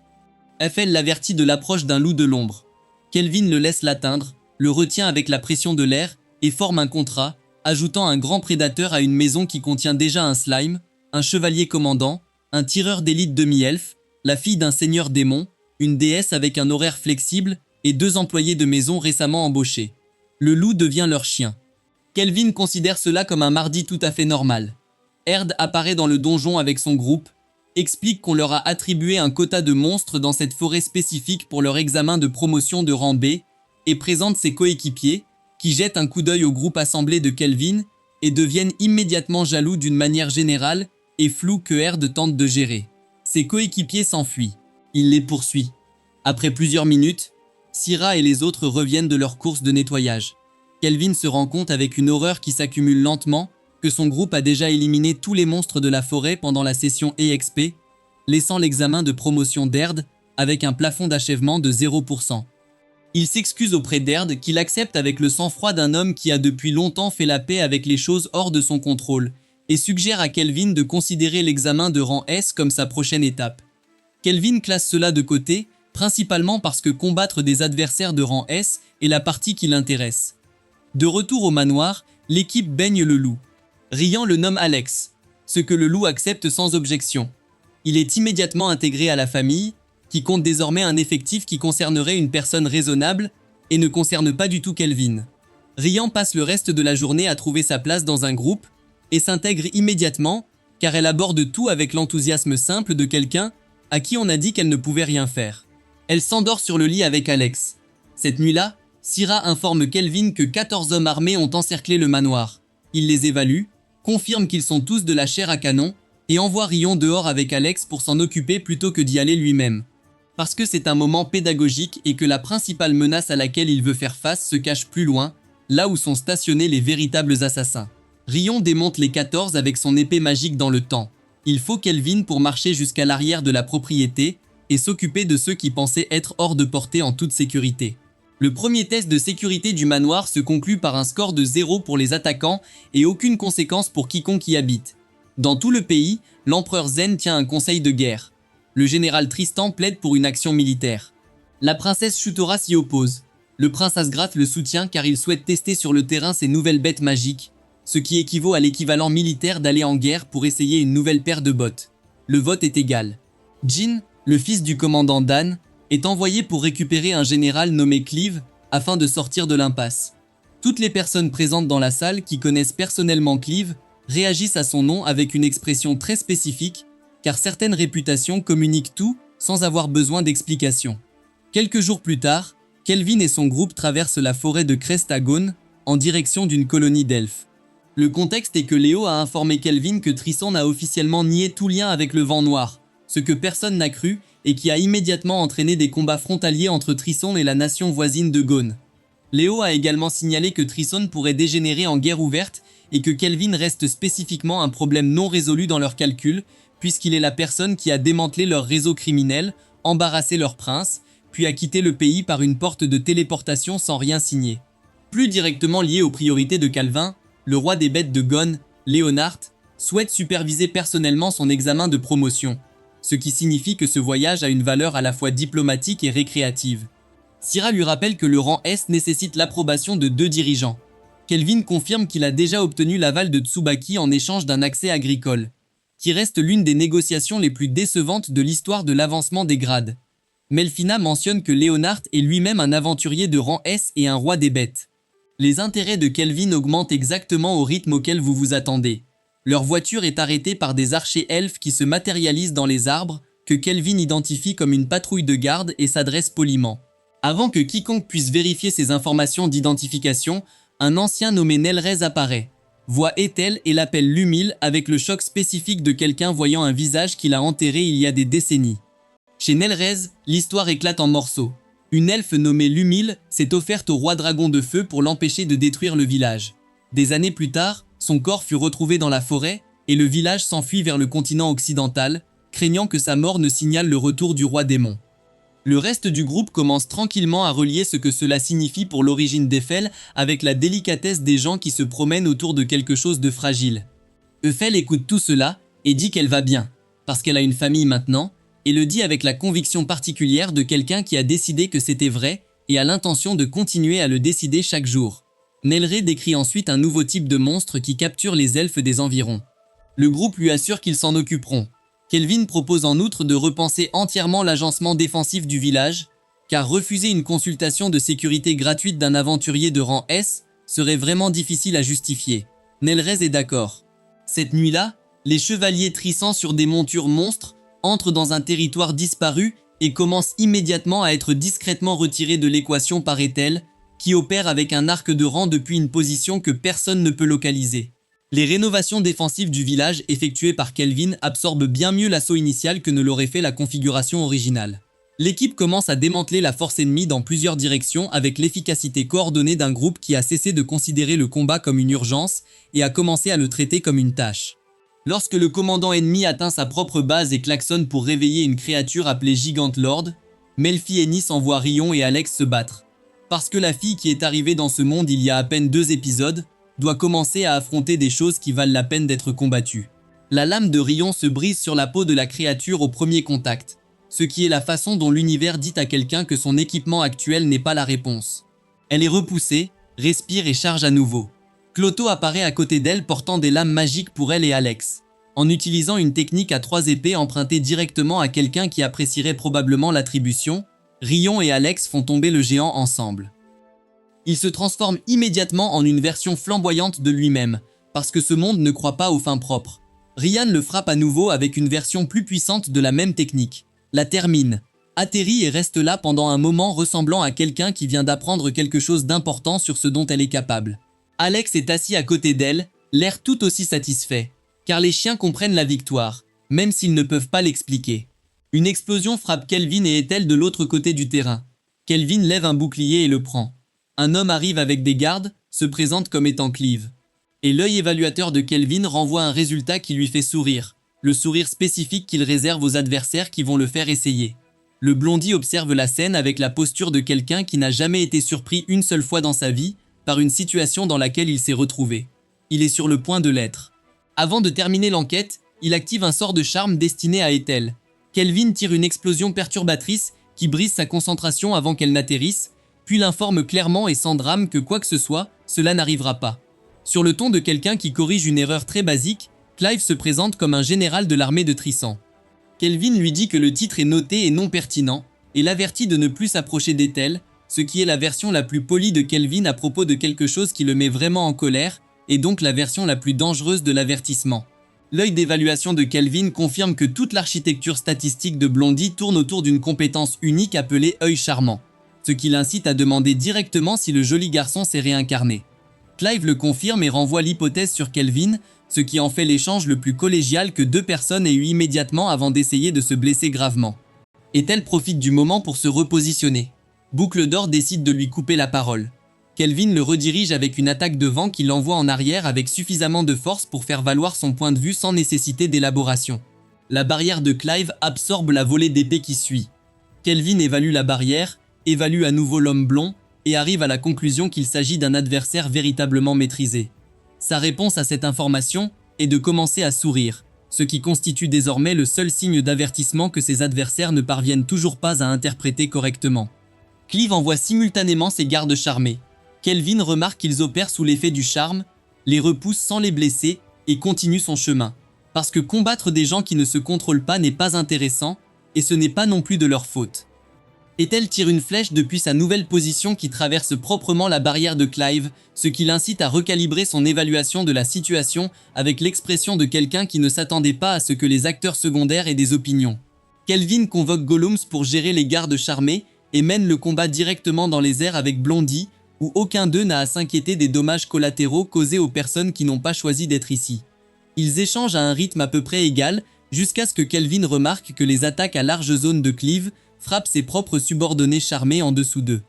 FL l'avertit de l'approche d'un loup de l'ombre. Kelvin le laisse l'atteindre, le retient avec la pression de l'air et forme un contrat, ajoutant un grand prédateur à une maison qui contient déjà un slime, un chevalier commandant, un tireur d'élite demi-elfe, la fille d'un seigneur démon, une déesse avec un horaire flexible et 2 employés de maison récemment embauchés. Le loup devient leur chien. Kelvin considère cela comme un mardi tout à fait normal. Erd apparaît dans le donjon avec son groupe, explique qu'on leur a attribué un quota de monstres dans cette forêt spécifique pour leur examen de promotion de rang B et présente ses coéquipiers, qui jettent un coup d'œil au groupe assemblé de Kelvin et deviennent immédiatement jaloux d'une manière générale et floue que Erd tente de gérer. Ses coéquipiers s'enfuient. Il les poursuit. Après plusieurs minutes, Syrah et les autres reviennent de leur course de nettoyage. Kelvin se rend compte avec une horreur qui s'accumule lentement que son groupe a déjà éliminé tous les monstres de la forêt pendant la session EXP, laissant l'examen de promotion d'Erd avec un plafond d'achèvement de 0%. Il s'excuse auprès d'Erd qu'il accepte avec le sang-froid d'un homme qui a depuis longtemps fait la paix avec les choses hors de son contrôle et suggère à Kelvin de considérer l'examen de rang S comme sa prochaine étape. Kelvin classe cela de côté, principalement parce que combattre des adversaires de rang S est la partie qui l'intéresse. De retour au manoir, l'équipe baigne le loup. Ryan le nomme Alex, ce que le loup accepte sans objection. Il est immédiatement intégré à la famille, qui compte désormais un effectif qui concernerait une personne raisonnable et ne concerne pas du tout Kelvin. Ryan passe le reste de la journée à trouver sa place dans un groupe et s'intègre immédiatement car elle aborde tout avec l'enthousiasme simple de quelqu'un à qui on a dit qu'elle ne pouvait rien faire. Elle s'endort sur le lit avec Alex. Cette nuit-là, Syrah informe Kelvin que 14 hommes armés ont encerclé le manoir. Il les évalue, confirme qu'ils sont tous de la chair à canon, et envoie Rion dehors avec Alex pour s'en occuper plutôt que d'y aller lui-même. Parce que c'est un moment pédagogique et que la principale menace à laquelle il veut faire face se cache plus loin, là où sont stationnés les véritables assassins. Rion démonte les 14 avec son épée magique dans le temps. Il faut Kelvin pour marcher jusqu'à l'arrière de la propriété et s'occuper de ceux qui pensaient être hors de portée en toute sécurité. Le premier test de sécurité du manoir se conclut par un score de 0 pour les attaquants et aucune conséquence pour quiconque y habite. Dans tout le pays, l'empereur Zen tient un conseil de guerre. Le général Tristan plaide pour une action militaire. La princesse Chutora s'y oppose. Le prince Asgrath le soutient car il souhaite tester sur le terrain ses nouvelles bêtes magiques, ce qui équivaut à l'équivalent militaire d'aller en guerre pour essayer une nouvelle paire de bottes. Le vote est égal. Jin, le fils du commandant Dan, est envoyé pour récupérer un général nommé Cleave afin de sortir de l'impasse. Toutes les personnes présentes dans la salle qui connaissent personnellement Cleave réagissent à son nom avec une expression très spécifique, car certaines réputations communiquent tout sans avoir besoin d'explication. Quelques jours plus tard, Kelvin et son groupe traversent la forêt de Crestagone en direction d'une colonie d'elfes. Le contexte est que Léo a informé Kelvin que Trisson a officiellement nié tout lien avec le vent noir, ce que personne n'a cru et qui a immédiatement entraîné des combats frontaliers entre Trisson et la nation voisine de Gone. Léo a également signalé que Trisson pourrait dégénérer en guerre ouverte et que Kelvin reste spécifiquement un problème non résolu dans leurs calculs, puisqu'il est la personne qui a démantelé leur réseau criminel, embarrassé leur prince, puis a quitté le pays par une porte de téléportation sans rien signer. Plus directement lié aux priorités de Calvin, le roi des bêtes de Gone, Léonard, souhaite superviser personnellement son examen de promotion, ce qui signifie que ce voyage a une valeur à la fois diplomatique et récréative. Syrah lui rappelle que le rang S nécessite l'approbation de 2 dirigeants. Kelvin confirme qu'il a déjà obtenu l'aval de Tsubaki en échange d'un accès agricole, qui reste l'une des négociations les plus décevantes de l'histoire de l'avancement des grades. Melfina mentionne que Léonard est lui-même un aventurier de rang S et un roi des bêtes. Les intérêts de Kelvin augmentent exactement au rythme auquel vous vous attendez. Leur voiture est arrêtée par des archers elfes qui se matérialisent dans les arbres, que Kelvin identifie comme une patrouille de garde et s'adresse poliment. Avant que quiconque puisse vérifier ces informations d'identification, un ancien nommé Nelrez apparaît, voit Ethel et l'appelle Lumil avec le choc spécifique de quelqu'un voyant un visage qu'il a enterré il y a des décennies. Chez Nelrez, l'histoire éclate en morceaux. Une elfe nommée Lumil s'est offerte au roi dragon de feu pour l'empêcher de détruire le village. Des années plus tard, son corps fut retrouvé dans la forêt et le village s'enfuit vers le continent occidental, craignant que sa mort ne signale le retour du roi démon. Le reste du groupe commence tranquillement à relier ce que cela signifie pour l'origine d'Eiffel avec la délicatesse des gens qui se promènent autour de quelque chose de fragile. Eiffel écoute tout cela et dit qu'elle va bien, parce qu'elle a une famille maintenant, et le dit avec la conviction particulière de quelqu'un qui a décidé que c'était vrai et a l'intention de continuer à le décider chaque jour. Nelré décrit ensuite un nouveau type de monstre qui capture les elfes des environs. Le groupe lui assure qu'ils s'en occuperont. Kelvin propose en outre de repenser entièrement l'agencement défensif du village, car refuser une consultation de sécurité gratuite d'un aventurier de rang S serait vraiment difficile à justifier. Nelrez est d'accord. Cette nuit-là, les chevaliers trissant sur des montures monstres entrent dans un territoire disparu et commencent immédiatement à être discrètement retirés de l'équation par Ethel, qui opère avec un arc de rang depuis une position que personne ne peut localiser. Les rénovations défensives du village effectuées par Kelvin absorbent bien mieux l'assaut initial que ne l'aurait fait la configuration originale. L'équipe commence à démanteler la force ennemie dans plusieurs directions avec l'efficacité coordonnée d'un groupe qui a cessé de considérer le combat comme une urgence et a commencé à le traiter comme une tâche. Lorsque le commandant ennemi atteint sa propre base et klaxonne pour réveiller une créature appelée Gigant Lord, Melfi et Nis envoient Rion et Alex se battre. Parce que la fille qui est arrivée dans ce monde il y a à peine 2 épisodes, doit commencer à affronter des choses qui valent la peine d'être combattues. La lame de Rion se brise sur la peau de la créature au premier contact, ce qui est la façon dont l'univers dit à quelqu'un que son équipement actuel n'est pas la réponse. Elle est repoussée, respire et charge à nouveau. Cloto apparaît à côté d'elle portant des lames magiques pour elle et Alex. En utilisant une technique à 3 épées empruntée directement à quelqu'un qui apprécierait probablement l'attribution, Rion et Alex font tomber le géant ensemble. Il se transforme immédiatement en une version flamboyante de lui-même, parce que ce monde ne croit pas aux fins propres. Ryan le frappe à nouveau avec une version plus puissante de la même technique, la termine. atterrit et reste là pendant un moment ressemblant à quelqu'un qui vient d'apprendre quelque chose d'important sur ce dont elle est capable. Alex est assis à côté d'elle, l'air tout aussi satisfait, car les chiens comprennent la victoire, même s'ils ne peuvent pas l'expliquer. Une explosion frappe Kelvin et Ethel de l'autre côté du terrain. Kelvin lève un bouclier et le prend. Un homme arrive avec des gardes, se présente comme étant Cleve. Et l'œil évaluateur de Kelvin renvoie un résultat qui lui fait sourire, le sourire spécifique qu'il réserve aux adversaires qui vont le faire essayer. Le blondie observe la scène avec la posture de quelqu'un qui n'a jamais été surpris une seule fois dans sa vie par une situation dans laquelle il s'est retrouvé. Il est sur le point de l'être. Avant de terminer l'enquête, il active un sort de charme destiné à Ethel. Kelvin tire une explosion perturbatrice qui brise sa concentration avant qu'elle n'atterrisse, puis l'informe clairement et sans drame que quoi que ce soit, cela n'arrivera pas. Sur le ton de quelqu'un qui corrige une erreur très basique, Clive se présente comme un général de l'armée de Tristan. Kelvin lui dit que le titre est noté et non pertinent, et l'avertit de ne plus s'approcher d'Ethel, ce qui est la version la plus polie de Kelvin à propos de quelque chose qui le met vraiment en colère, et donc la version la plus dangereuse de l'avertissement. L'œil d'évaluation de Kelvin confirme que toute l'architecture statistique de Blondie tourne autour d'une compétence unique appelée œil charmant, ce qui l'incite à demander directement si le joli garçon s'est réincarné. Clive le confirme et renvoie l'hypothèse sur Kelvin, ce qui en fait l'échange le plus collégial que deux personnes aient eu immédiatement avant d'essayer de se blesser gravement. Ethel profite du moment pour se repositionner. Boucle d'Or décide de lui couper la parole. Kelvin le redirige avec une attaque de vent qui l'envoie en arrière avec suffisamment de force pour faire valoir son point de vue sans nécessité d'élaboration. La barrière de Clive absorbe la volée d'épée qui suit. Kelvin évalue la barrière, évalue à nouveau l'homme blond et arrive à la conclusion qu'il s'agit d'un adversaire véritablement maîtrisé. Sa réponse à cette information est de commencer à sourire, ce qui constitue désormais le seul signe d'avertissement que ses adversaires ne parviennent toujours pas à interpréter correctement. Clive envoie simultanément ses gardes charmés. Kelvin remarque qu'ils opèrent sous l'effet du charme, les repousse sans les blesser et continue son chemin. Parce que combattre des gens qui ne se contrôlent pas n'est pas intéressant, et ce n'est pas non plus de leur faute. Ethel tire une flèche depuis sa nouvelle position qui traverse proprement la barrière de Clive, ce qui l'incite à recalibrer son évaluation de la situation avec l'expression de quelqu'un qui ne s'attendait pas à ce que les acteurs secondaires aient des opinions. Kelvin convoque Gollums pour gérer les gardes charmés et mène le combat directement dans les airs avec Blondie, où aucun d'eux n'a à s'inquiéter des dommages collatéraux causés aux personnes qui n'ont pas choisi d'être ici. Ils échangent à un rythme à peu près égal, jusqu'à ce que Kelvin remarque que les attaques à large zone de Cleve frappent ses propres subordonnés charmés en dessous d'eux.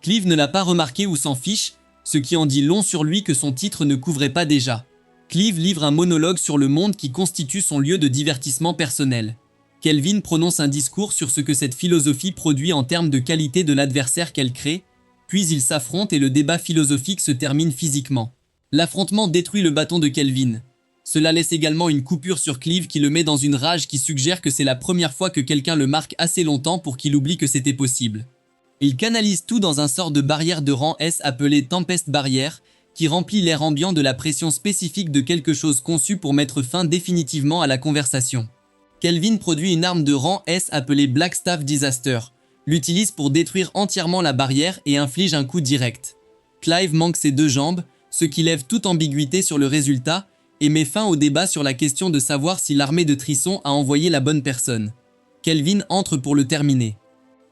Cleve ne l'a pas remarqué ou s'en fiche, ce qui en dit long sur lui que son titre ne couvrait pas déjà. Cleve livre un monologue sur le monde qui constitue son lieu de divertissement personnel. Kelvin prononce un discours sur ce que cette philosophie produit en termes de qualité de l'adversaire qu'elle crée, puis ils s'affrontent et le débat philosophique se termine physiquement. L'affrontement détruit le bâton de Kelvin. Cela laisse également une coupure sur Cleve qui le met dans une rage qui suggère que c'est la première fois que quelqu'un le marque assez longtemps pour qu'il oublie que c'était possible. Il canalise tout dans un sort de barrière de rang S appelée Tempest Barrière, qui remplit l'air ambiant de la pression spécifique de quelque chose conçu pour mettre fin définitivement à la conversation. Kelvin produit une arme de rang S appelée Blackstaff Disaster, l'utilise pour détruire entièrement la barrière et inflige un coup direct. Clive manque ses deux jambes, ce qui lève toute ambiguïté sur le résultat et met fin au débat sur la question de savoir si l'armée de Tristan a envoyé la bonne personne. Kelvin entre pour le terminer.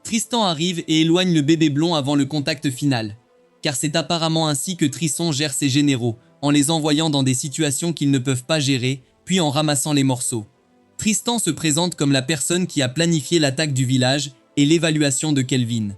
Tristan arrive et éloigne le bébé blond avant le contact final. Car c'est apparemment ainsi que Tristan gère ses généraux, en les envoyant dans des situations qu'ils ne peuvent pas gérer, puis en ramassant les morceaux. Tristan se présente comme la personne qui a planifié l'attaque du village et l'évaluation de Kelvin.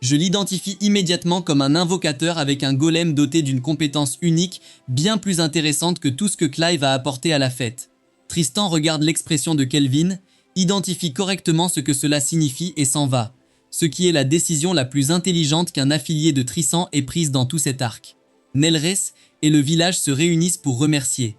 Je l'identifie immédiatement comme un invocateur avec un golem doté d'une compétence unique, bien plus intéressante que tout ce que Clive a apporté à la fête. Tristan regarde l'expression de Kelvin, identifie correctement ce que cela signifie et s'en va, ce qui est la décision la plus intelligente qu'un affilié de Tristan ait prise dans tout cet arc. Nelres et le village se réunissent pour remercier.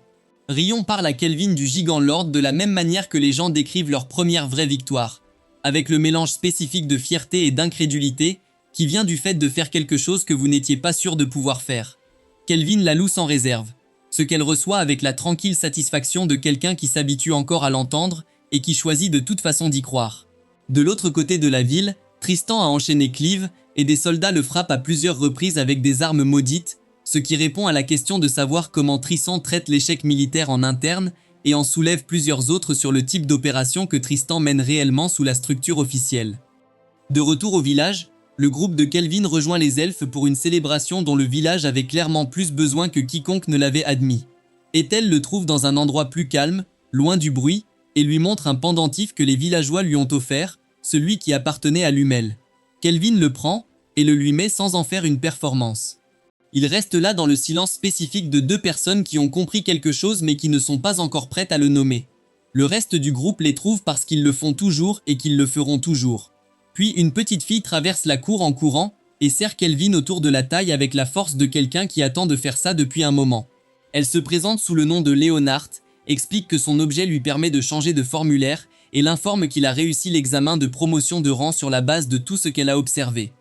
Rion parle à Kelvin du Gigant Lord de la même manière que les gens décrivent leur première vraie victoire, avec le mélange spécifique de fierté et d'incrédulité qui vient du fait de faire quelque chose que vous n'étiez pas sûr de pouvoir faire. Kelvin la loue sans réserve, ce qu'elle reçoit avec la tranquille satisfaction de quelqu'un qui s'habitue encore à l'entendre et qui choisit de toute façon d'y croire. De l'autre côté de la ville, Tristan a enchaîné Cleve et des soldats le frappent à plusieurs reprises avec des armes maudites, ce qui répond à la question de savoir comment Tristan traite l'échec militaire en interne et en soulève plusieurs autres sur le type d'opération que Tristan mène réellement sous la structure officielle. De retour au village, le groupe de Kelvin rejoint les elfes pour une célébration dont le village avait clairement plus besoin que quiconque ne l'avait admis. Ethel le trouve dans un endroit plus calme, loin du bruit, et lui montre un pendentif que les villageois lui ont offert, celui qui appartenait à Lumel. Kelvin le prend et le lui met sans en faire une performance. Il reste là dans le silence spécifique de deux personnes qui ont compris quelque chose mais qui ne sont pas encore prêtes à le nommer. Le reste du groupe les trouve parce qu'ils le font toujours et qu'ils le feront toujours. Puis une petite fille traverse la cour en courant et serre Kelvin autour de la taille avec la force de quelqu'un qui attend de faire ça depuis un moment. Elle se présente sous le nom de Léonard, explique que son objet lui permet de changer de formulaire et l'informe qu'il a réussi l'examen de promotion de rang sur la base de tout ce qu'elle a observé.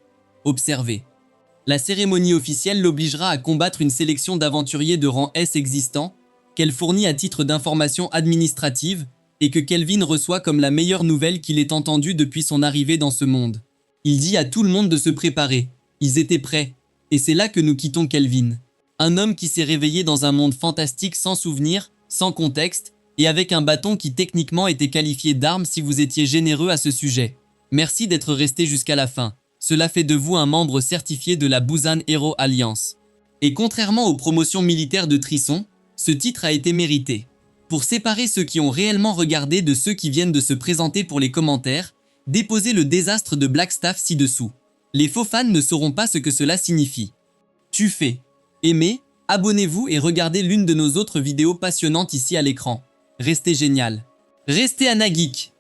La cérémonie officielle l'obligera à combattre une sélection d'aventuriers de rang S existants, qu'elle fournit à titre d'information administrative, et que Kelvin reçoit comme la meilleure nouvelle qu'il ait entendue depuis son arrivée dans ce monde. Il dit à tout le monde de se préparer. Ils étaient prêts. Et c'est là que nous quittons Kelvin. Un homme qui s'est réveillé dans un monde fantastique sans souvenir, sans contexte, et avec un bâton qui techniquement était qualifié d'arme si vous étiez généreux à ce sujet. Merci d'être resté jusqu'à la fin. Cela fait de vous un membre certifié de la Busan Hero Alliance. Et contrairement aux promotions militaires de Trisson, ce titre a été mérité. Pour séparer ceux qui ont réellement regardé de ceux qui viennent de se présenter pour les commentaires, déposez le désastre de Blackstaff ci-dessous. Les faux fans ne sauront pas ce que cela signifie. Tu fais. Aimez, abonnez-vous et regardez l'une de nos autres vidéos passionnantes ici à l'écran. Restez génial. Restez Anageek.